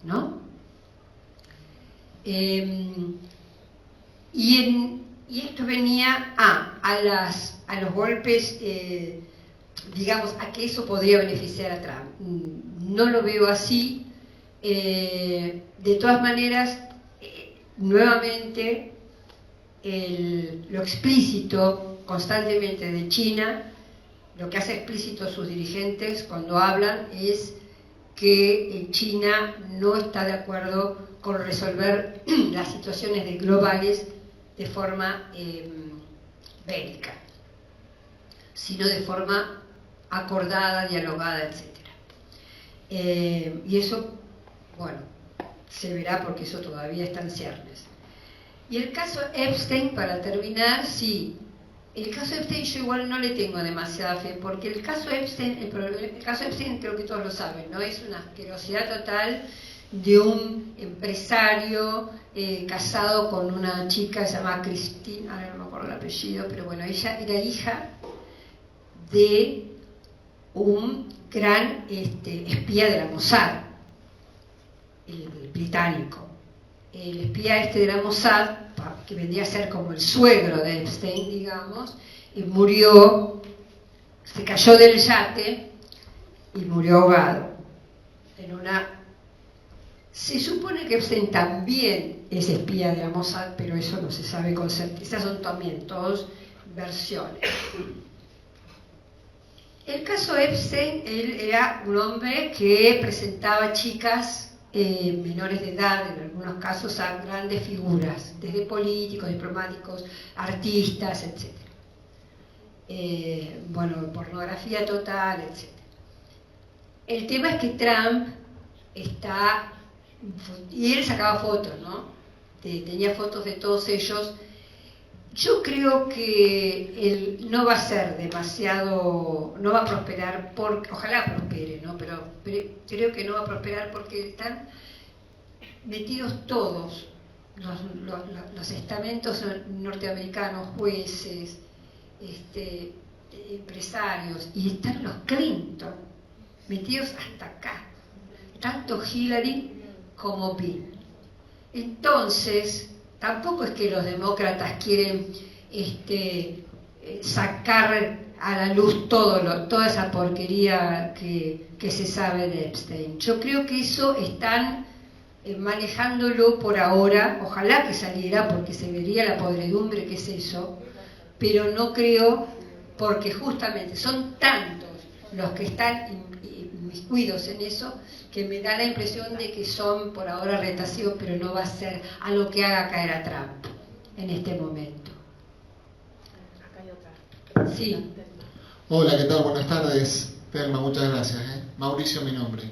¿no? Y esto venía a los golpes, digamos, a que eso podría beneficiar a Trump. No lo veo así. De todas maneras, nuevamente, lo explícito constantemente de China, lo que hace explícito sus dirigentes cuando hablan es que China no está de acuerdo con resolver las situaciones globales de forma bélica, sino de forma acordada, dialogada, etc. Y eso, bueno, se verá porque eso todavía está en ciernes. Y el caso Epstein, para terminar, sí, el caso Epstein yo igual no le tengo demasiada fe, porque el caso Epstein creo que todos lo saben, ¿no? Es una asquerosidad total de un empresario casado con una chica que se llama Cristina, ahora no me acuerdo el apellido, pero bueno, ella era hija de un gran espía de la Mossad, el británico. El espía de la Mossad, que vendría a ser como el suegro de Epstein, digamos, y murió, se cayó del yate y murió ahogado en una... Se supone que Epstein también es espía de la Mossad, pero eso no se sabe con certeza, son también todas versiones. El caso Epstein, él era un hombre que presentaba chicas menores de edad, en algunos casos, a grandes figuras, desde políticos, diplomáticos, artistas, etc. Bueno, pornografía total, etc. El tema es que Trump está... Y él sacaba fotos, ¿no? Tenía fotos de todos ellos. Yo creo que él no va a ser demasiado, no va a prosperar, ojalá prospere, ¿no? Pero creo que no va a prosperar porque están metidos todos los estamentos norteamericanos, jueces, empresarios, y están los Clinton metidos hasta acá, tanto Hillary como Bill. Entonces, tampoco es que los demócratas quieren sacar a la luz toda esa porquería que se sabe de Epstein. Yo creo que eso están manejándolo por ahora, ojalá que saliera porque se vería la podredumbre que es eso, pero no creo, porque justamente son tantos los que están inmiscuidos en eso, que me da la impresión de que son por ahora retacivos, pero no va a ser algo que haga caer a Trump en este momento. Acá hay otra. Sí. Hola, ¿qué tal? Buenas tardes, Telma, muchas gracias. Mauricio, mi nombre.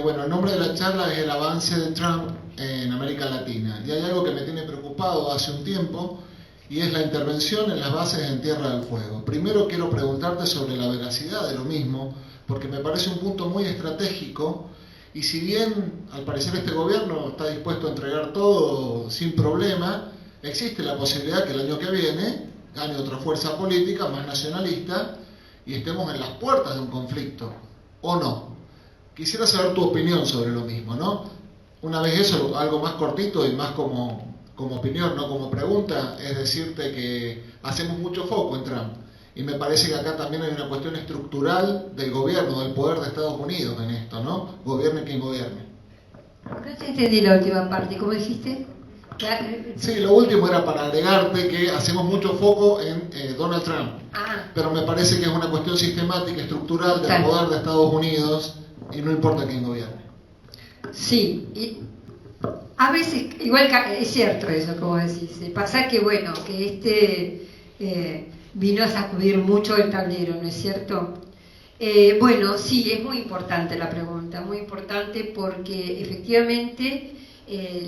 Bueno, el nombre de la charla es el avance de Trump en América Latina. Y hay algo que me tiene preocupado hace un tiempo, y es la intervención en las bases en Tierra del Fuego. Primero quiero preguntarte sobre la veracidad de lo mismo, porque me parece un punto muy estratégico, y si bien al parecer este gobierno está dispuesto a entregar todo sin problema, existe la posibilidad que el año que viene gane otra fuerza política más nacionalista y estemos en las puertas de un conflicto, ¿o no? Quisiera saber tu opinión sobre lo mismo, ¿no? Una vez eso, algo más cortito y más como opinión, no como pregunta, es decirte que hacemos mucho foco en Trump. Y me parece que acá también hay una cuestión estructural del gobierno, del poder de Estados Unidos en esto, ¿no? Gobierne quien gobierne. No te entendí la última parte, ¿cómo dijiste? Sí, lo último era para agregarte que hacemos mucho foco en Donald Trump. Pero me parece que es una cuestión sistemática, estructural del poder de Estados Unidos y no importa quién gobierne. Sí, y a veces, igual es cierto eso, como decís, pasa que bueno, que vino a sacudir mucho el tablero, ¿no es cierto? Bueno, sí, es muy importante la pregunta, muy importante porque efectivamente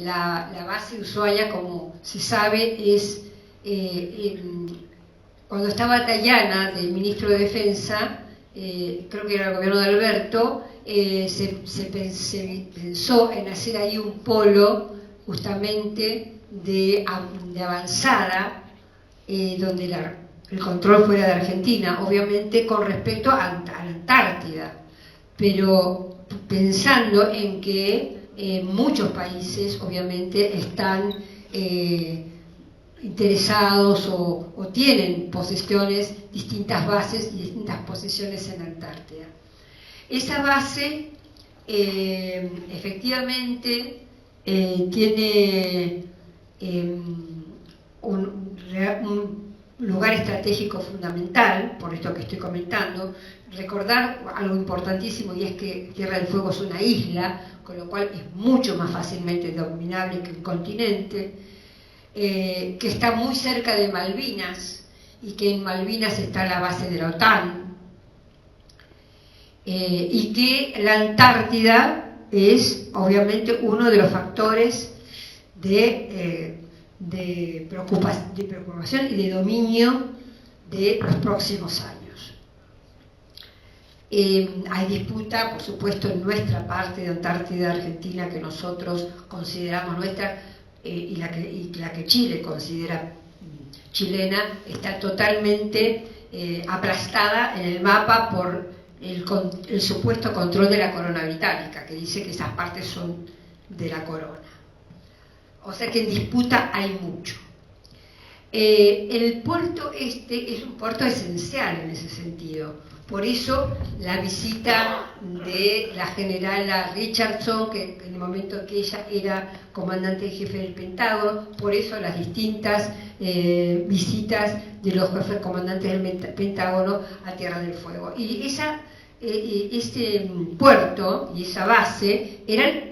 la base de Ushuaia, como se sabe, es cuando estaba Tayana, del ministro de Defensa, creo que era el gobierno de Alberto, se pensó en hacer ahí un polo justamente de avanzada, donde el control fuera de Argentina, obviamente con respecto a la Antártida, pero pensando en que muchos países obviamente están interesados o tienen posesiones, distintas bases y distintas posesiones en la Antártida. Esa base efectivamente tiene un lugar estratégico fundamental, por esto que estoy comentando. Recordar algo importantísimo, y es que Tierra del Fuego es una isla, con lo cual es mucho más fácilmente dominable que un continente, que está muy cerca de Malvinas, y que en Malvinas está la base de la OTAN, y que la Antártida es obviamente uno de los factores de preocupación y de dominio de los próximos años. Hay disputa, por supuesto, en nuestra parte de Antártida Argentina, que nosotros consideramos nuestra, y la que Chile considera chilena, está totalmente aplastada en el mapa por el supuesto control de la corona británica, que dice que esas partes son de la corona. O sea que en disputa hay mucho. El puerto este es un puerto esencial en ese sentido. Por eso la visita de la generala Richardson, que en el momento que ella era comandante en jefe del Pentágono, por eso las distintas visitas de los jefes comandantes del Pentágono a Tierra del Fuego. Y ese puerto y esa base eran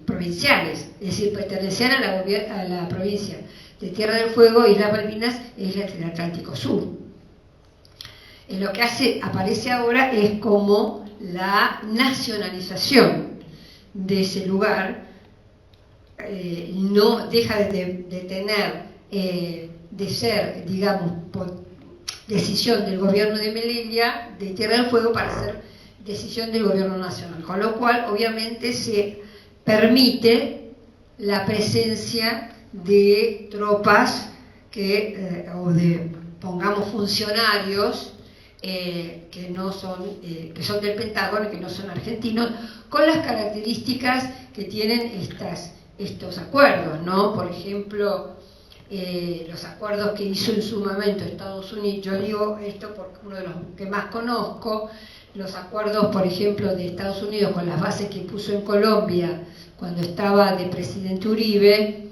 provinciales, es decir, pertenecían a la provincia de Tierra del Fuego, Islas Malvinas e Islas del Atlántico Sur. Lo que aparece ahora es como la nacionalización de ese lugar, no deja de tener, de ser, digamos, por decisión del gobierno de Melilla, de Tierra del Fuego, para ser decisión del gobierno nacional, con lo cual obviamente se permite la presencia de tropas o de, pongamos, funcionarios que son del Pentágono y que no son argentinos, con las características que tienen estos acuerdos, ¿no? Por ejemplo, los acuerdos que hizo en su momento Estados Unidos, yo digo esto porque uno de los que más conozco, los acuerdos, por ejemplo, de Estados Unidos con las bases que puso en Colombia cuando estaba de presidente Uribe,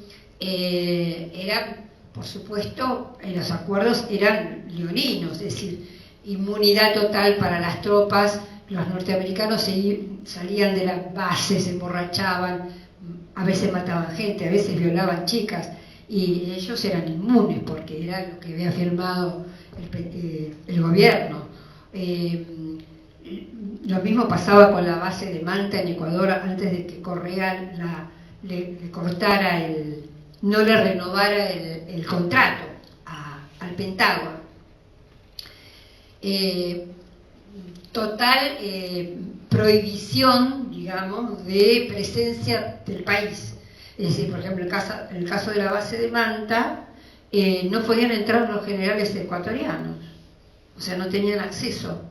por supuesto, los acuerdos eran leoninos, es decir, inmunidad total para las tropas. Los norteamericanos salían de la base, se emborrachaban, a veces mataban gente, a veces violaban chicas, y ellos eran inmunes porque era lo que había firmado el gobierno. Lo mismo pasaba con la base de Manta en Ecuador, antes de que Correa le cortara no le renovara el contrato al Pentágono. total prohibición, digamos, de presencia del país. Es decir, por ejemplo, en el caso de la base de Manta, no podían entrar los generales ecuatorianos, o sea, no tenían acceso.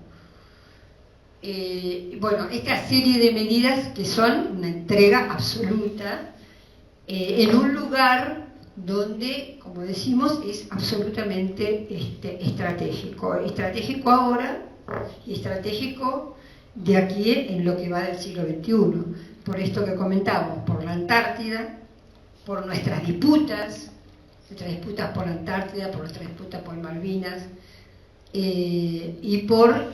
Bueno, esta serie de medidas que son una entrega absoluta en un lugar donde, como decimos, es absolutamente estratégico ahora y estratégico de aquí en lo que va del siglo XXI. Por esto que comentamos, por la Antártida, por nuestras disputas por la Antártida, por nuestras disputas por Malvinas, y por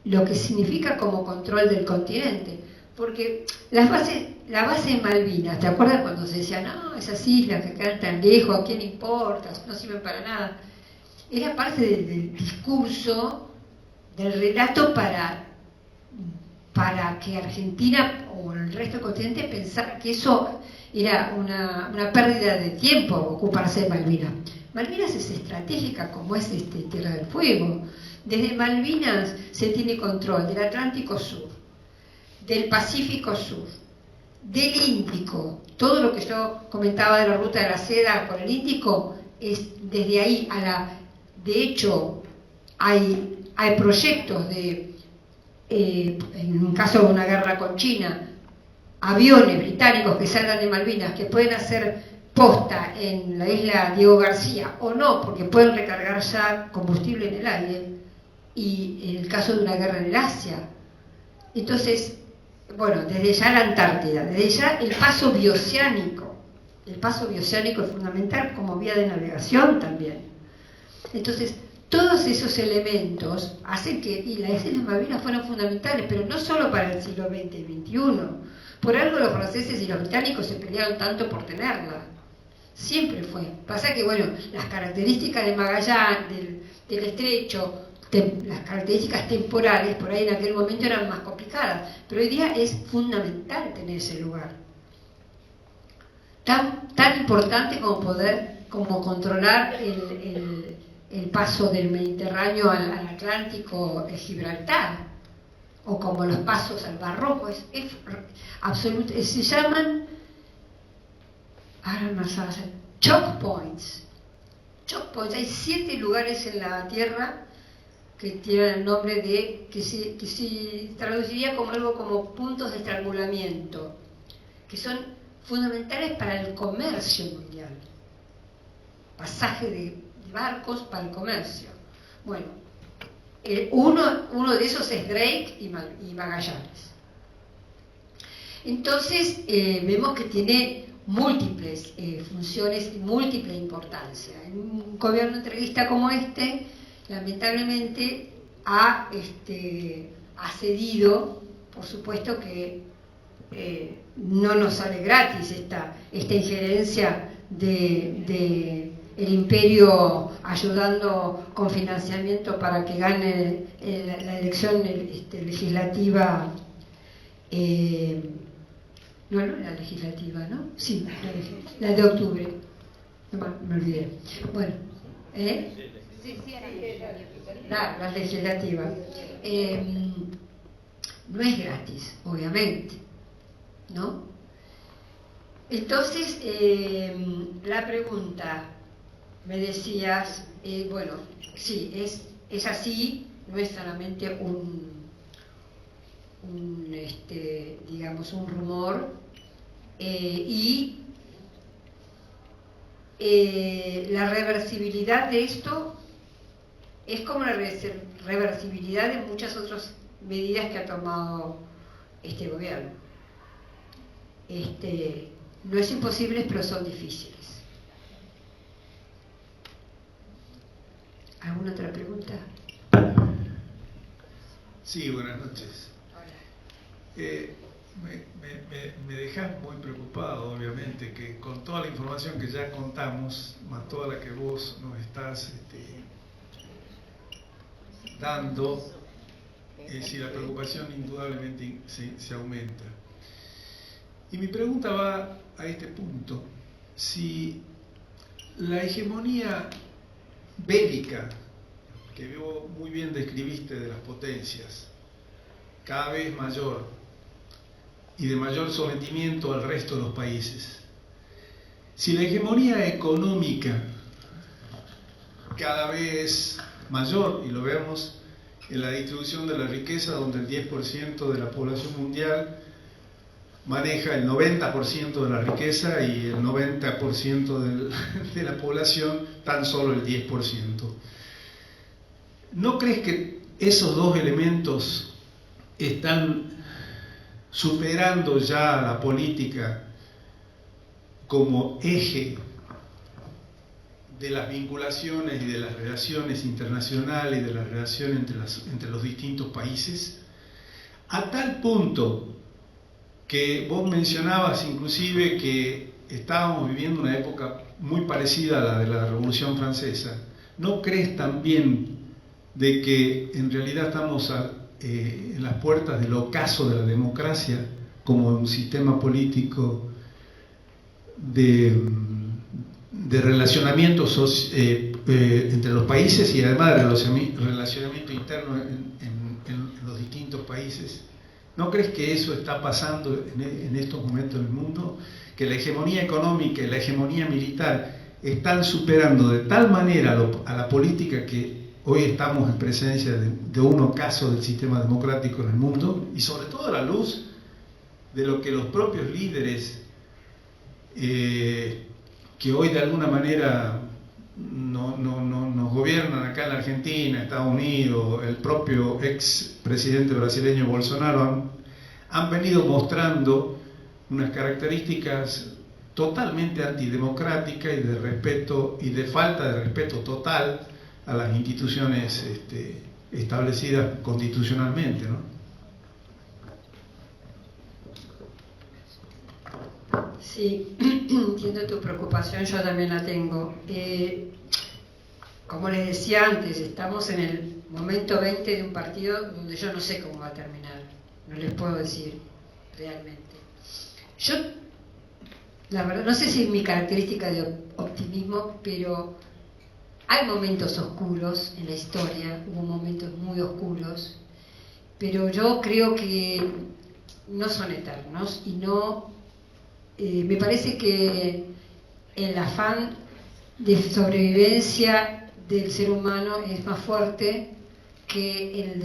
lo que significa como control del continente. Porque la base de Malvinas, ¿te acuerdas cuando se decía, no, esas islas que quedan tan lejos, ¿a quién importa? No sirven para nada. Era parte del discurso, del relato para que Argentina o el resto del continente pensara que eso era una pérdida de tiempo ocuparse de Malvinas. Malvinas es estratégica como es Tierra del Fuego. Desde Malvinas se tiene control del Atlántico Sur, del Pacífico Sur, del Índico. Todo lo que yo comentaba de la ruta de la seda con el Índico es desde ahí a la... De hecho, hay proyectos en un caso de una guerra con China, aviones británicos que salgan de Malvinas, que pueden hacer posta en la isla Diego García o no, porque pueden recargar ya combustible en el aire, y en el caso de una guerra en el Asia. Entonces, bueno, desde ya la Antártida, desde ya el paso bioceánico es fundamental como vía de navegación también. Entonces, todos esos elementos hacen que las Islas Malvinas fueran fundamentales, pero no solo para el siglo XX y XXI. Por algo los franceses y los británicos se pelearon tanto por tenerla. Siempre fue. Pasa que, bueno, las características de Magallanes, del estrecho, las características temporales, por ahí en aquel momento eran más complicadas, pero hoy día es fundamental tener ese lugar. Tan importante como controlar el paso del Mediterráneo al Atlántico, el Gibraltar, o como los pasos al Barroco, es absoluto. Se llaman, ahora más choke points. Hay 7 lugares en la Tierra que tienen el nombre de, que se traduciría como algo como puntos de estrangulamiento, que son fundamentales para el comercio mundial. Pasaje de barcos para el comercio. Bueno, uno de esos es Drake y Magallanes. Entonces vemos que tiene múltiples funciones y múltiple importancia. En un gobierno entreguista como este, lamentablemente ha cedido, por supuesto que no nos sale gratis esta injerencia de el imperio ayudando con financiamiento para que gane la elección legislativa, no la legislativa, ¿no? Sí, la de octubre, no, me olvidé. Bueno, la legislativa. No es gratis, obviamente, ¿no? Entonces, la pregunta, me decías, bueno, sí, es así, no es solamente digamos, un rumor, y la reversibilidad de esto es como la reversibilidad de muchas otras medidas que ha tomado este gobierno. No es imposible, pero son difíciles. ¿Alguna otra pregunta? Sí, buenas noches. Me dejas muy preocupado, obviamente, que con toda la información que ya contamos, más toda la que vos nos estás dando, si la preocupación indudablemente se aumenta. Y mi pregunta va a este punto: si la hegemonía bélica que vos muy bien describiste de las potencias, cada vez mayor y de mayor sometimiento al resto de los países. Si la hegemonía económica cada vez mayor, y lo vemos en la distribución de la riqueza, donde el 10% de la población mundial maneja el 90% de la riqueza y el 90% de la población tan solo el 10%. ¿No crees que esos dos elementos están superando ya a la política como eje de las vinculaciones y de las relaciones internacionales y de las relaciones entre los distintos países? A tal punto que vos mencionabas inclusive que estábamos viviendo una época muy parecida a la de la Revolución Francesa. ¿No crees también de que en realidad estamos en las puertas del ocaso de la democracia como un sistema político de relacionamiento entre los países y además de relacionamiento interno en los distintos países? ¿No crees que eso está pasando en estos momentos en el mundo? Que la hegemonía económica y la hegemonía militar están superando de tal manera a la política que hoy estamos en presencia de un ocaso del sistema democrático en el mundo, y sobre todo a la luz de lo que los propios líderes que hoy de alguna manera nos gobiernan acá en la Argentina, Estados Unidos, el propio ex presidente brasileño Bolsonaro, han venido mostrando unas características totalmente antidemocráticas y de respeto y de falta de respeto total a las instituciones establecidas constitucionalmente, ¿no? Sí, entiendo tu preocupación, yo también la tengo. Como les decía antes, estamos en el momento 20 de un partido donde yo no sé cómo va a terminar, no les puedo decir realmente. Yo, la verdad, no sé si es mi característica de optimismo, pero hay momentos oscuros en la historia, hubo momentos muy oscuros, pero yo creo que no son eternos y no... me parece que el afán de sobrevivencia del ser humano es más fuerte que el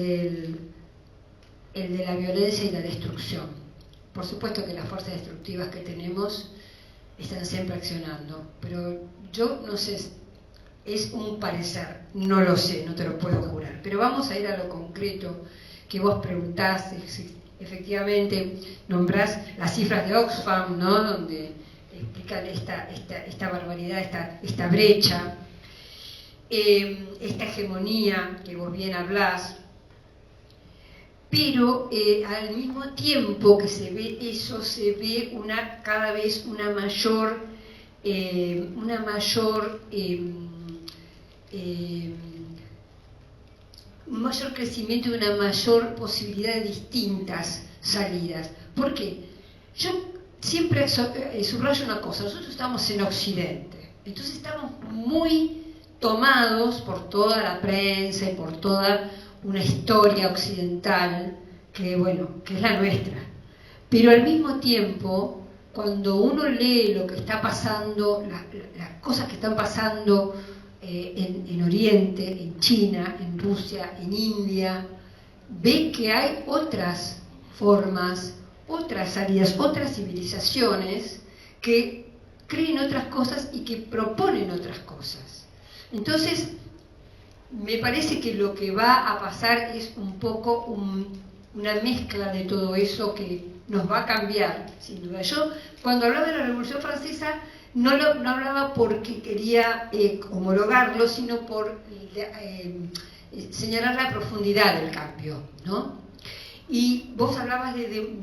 de la violencia y la destrucción. Por supuesto que las fuerzas destructivas que tenemos están siempre accionando, pero yo no sé, es un parecer, no lo sé, no te lo puedo jurar, pero vamos a ir a lo concreto que vos preguntaste. Efectivamente, nombrás las cifras de Oxfam, ¿no?, donde explican esta barbaridad, esta brecha, esta hegemonía que vos bien hablás, pero al mismo tiempo que se ve eso, se ve cada vez un mayor crecimiento y una mayor posibilidad de distintas salidas. ¿Por qué? Yo siempre subrayo una cosa: nosotros estamos en Occidente, entonces estamos muy tomados por toda la prensa y por toda una historia occidental que, bueno, que es la nuestra. Pero al mismo tiempo, cuando uno lee lo que está pasando, las cosas que están pasando en Oriente, en China, en Rusia, en India, ve que hay otras formas, otras salidas, otras civilizaciones que creen otras cosas y que proponen otras cosas. Entonces, me parece que lo que va a pasar es un poco una mezcla de todo eso que nos va a cambiar, sin duda. Yo, cuando hablaba de la Revolución Francesa, no hablaba porque quería homologarlo, sino por señalar la profundidad del cambio, ¿no? Y vos hablabas del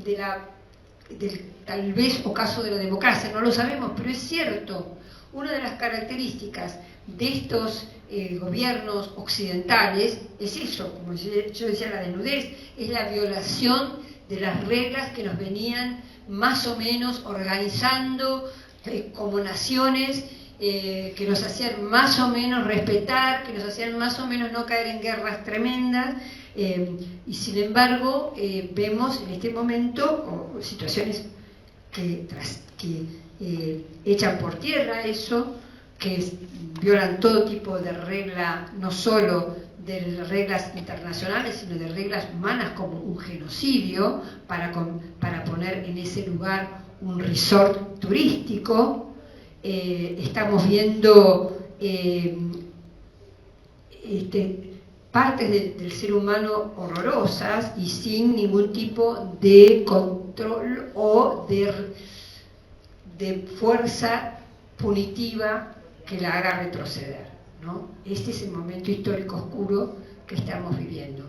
tal vez ocaso de la democracia, no lo sabemos, pero es cierto. Una de las características de estos gobiernos occidentales es eso, como yo decía, la desnudez, es la violación de las reglas que nos venían más o menos organizando como naciones que nos hacían más o menos respetar, que nos hacían más o menos no caer en guerras tremendas, y sin embargo vemos en este momento situaciones que echan por tierra eso, que violan todo tipo de regla, no solo de reglas internacionales, sino de reglas humanas, como un genocidio, para poner en ese lugar un resort turístico. Estamos viendo partes del ser humano horrorosas y sin ningún tipo de control o de fuerza punitiva que la haga retroceder, ¿no? Este es el momento histórico oscuro que estamos viviendo.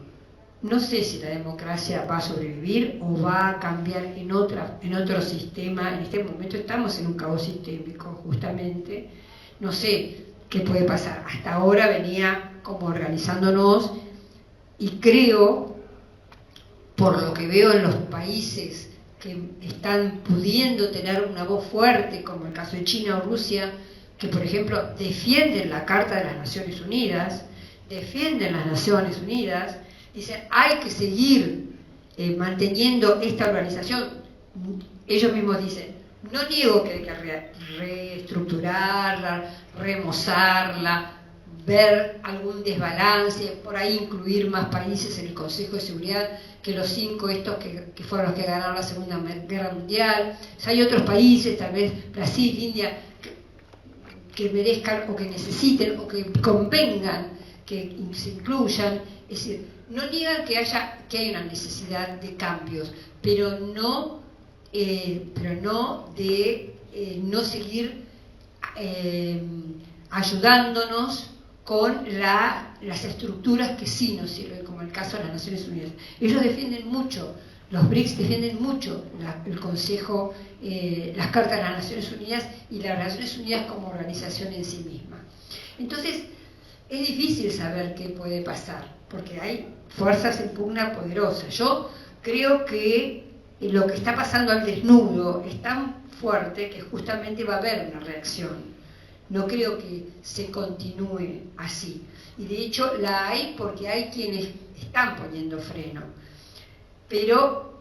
No sé si la democracia va a sobrevivir o va a cambiar en otro sistema. En este momento estamos en un caos sistémico, justamente. No sé qué puede pasar. Hasta ahora venía como organizándonos, y creo, por lo que veo en los países que están pudiendo tener una voz fuerte, como el caso de China o Rusia, que por ejemplo defienden la Carta de las Naciones Unidas, dicen hay que seguir manteniendo esta organización. Ellos mismos dicen, no niego que hay que reestructurarla, remozarla, ver algún desbalance, por ahí incluir más países en el Consejo de Seguridad que los 5 estos que fueron los que ganaron la Segunda Guerra Mundial. O sea, hay otros países, tal vez Brasil, India, que merezcan o que necesiten o que convengan que se incluyan. Es decir, no niegan que hay una necesidad de cambios, pero no de no seguir ayudándonos con las estructuras que sí nos sirven, como el caso de las Naciones Unidas. Ellos defienden mucho, los BRICS defienden mucho el Consejo, las Cartas de las Naciones Unidas y las Naciones Unidas como organización en sí misma. Entonces, es difícil saber qué puede pasar, porque hay fuerzas en pugna poderosas. Yo creo que lo que está pasando al desnudo es tan fuerte que justamente va a haber una reacción. No creo que se continúe así. Y de hecho la hay porque hay quienes están poniendo freno. Pero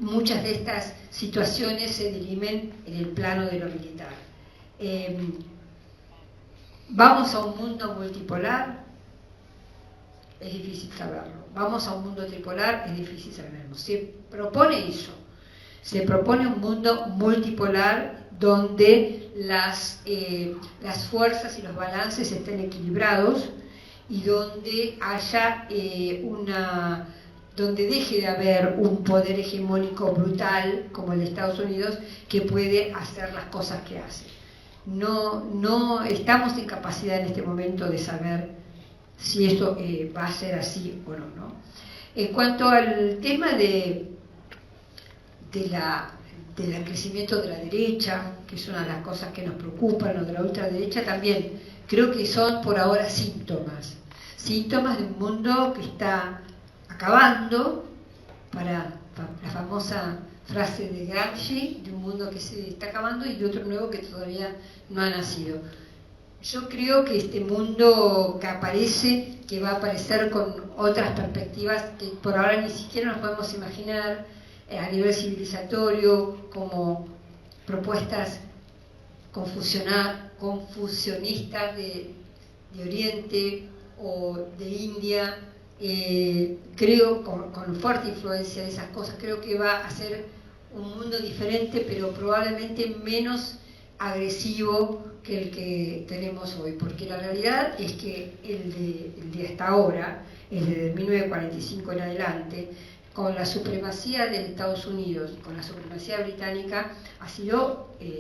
muchas de estas situaciones se dirimen en el plano de lo militar. ¿Vamos a un mundo multipolar? Es difícil saberlo. ¿Vamos a un mundo tripolar? Es difícil saberlo. Se propone eso. Se propone un mundo multipolar donde las fuerzas y los balances estén equilibrados y donde haya donde deje de haber un poder hegemónico brutal como el de Estados Unidos que puede hacer las cosas que hace. No estamos en capacidad en este momento de saber si esto va a ser así o no, ¿no? En cuanto al tema del crecimiento de la derecha, que es una de las cosas que nos preocupan, o de la ultraderecha también, creo que son por ahora síntomas de un mundo que está acabando, para la famosa frase de Gramsci, de un mundo que se está acabando y de otro nuevo que todavía no ha nacido. Yo creo que este mundo que aparece, que va a aparecer con otras perspectivas que por ahora ni siquiera nos podemos imaginar, a nivel civilizatorio, como propuestas confusionistas de Oriente o de India, creo con fuerte influencia de esas cosas. Creo que va a ser un mundo diferente, pero probablemente menos agresivo que el que tenemos hoy, porque la realidad es que el de hasta ahora, el de 1945 en adelante, con la supremacía de Estados Unidos, con la supremacía británica,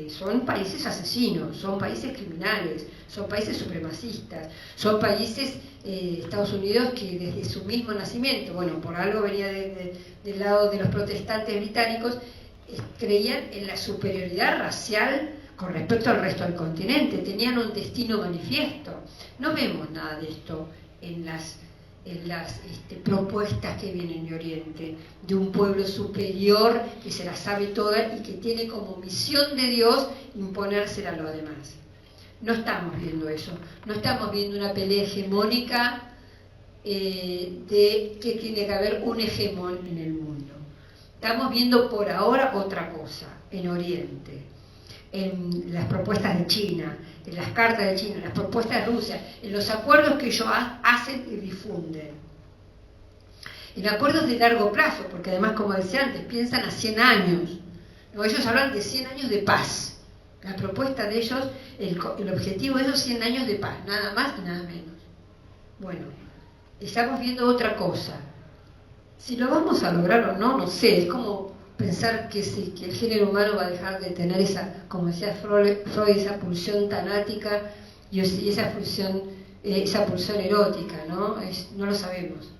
son países asesinos, son países criminales, son países supremacistas, son países, Estados Unidos, que desde su mismo nacimiento, bueno, por algo venía del lado de los protestantes británicos, creían en la superioridad racial con respecto al resto del continente, tenían un destino manifiesto. No vemos nada de esto en en las propuestas que vienen de Oriente, de un pueblo superior que se la sabe toda y que tiene como misión de Dios imponérsela a los demás. No estamos viendo eso, no estamos viendo una pelea hegemónica de que tiene que haber un hegemón en el mundo. Estamos viendo por ahora otra cosa en Oriente, en las propuestas de China, en las cartas de China, en las propuestas de Rusia, en los acuerdos que ellos hacen y difunden. En acuerdos de largo plazo, porque además, como decía antes, piensan a 100 años. ¿No? Ellos hablan de 100 años de paz. La propuesta de ellos, el objetivo de esos 100 años de paz, nada más y nada menos. Bueno, estamos viendo otra cosa. Si lo vamos a lograr o no, no sé, es como pensar que el género humano va a dejar de tener esa, como decía Freud, esa pulsión tanática y esa pulsión erótica, ¿no? No lo sabemos.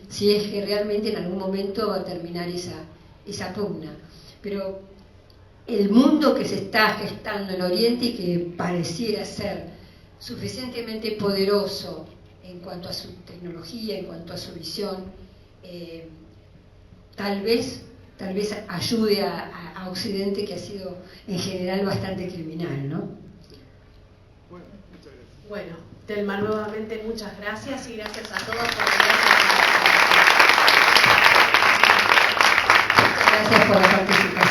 Si es que realmente en algún momento va a terminar esa pugna. Pero el mundo que se está gestando en Oriente y que pareciera ser suficientemente poderoso en cuanto a su tecnología, en cuanto a su visión, tal vez ayude a Occidente, que ha sido en general bastante criminal, ¿no? Bueno, muchas gracias. Bueno, Thelma, nuevamente muchas gracias y gracias a todos por Gracias por la participación.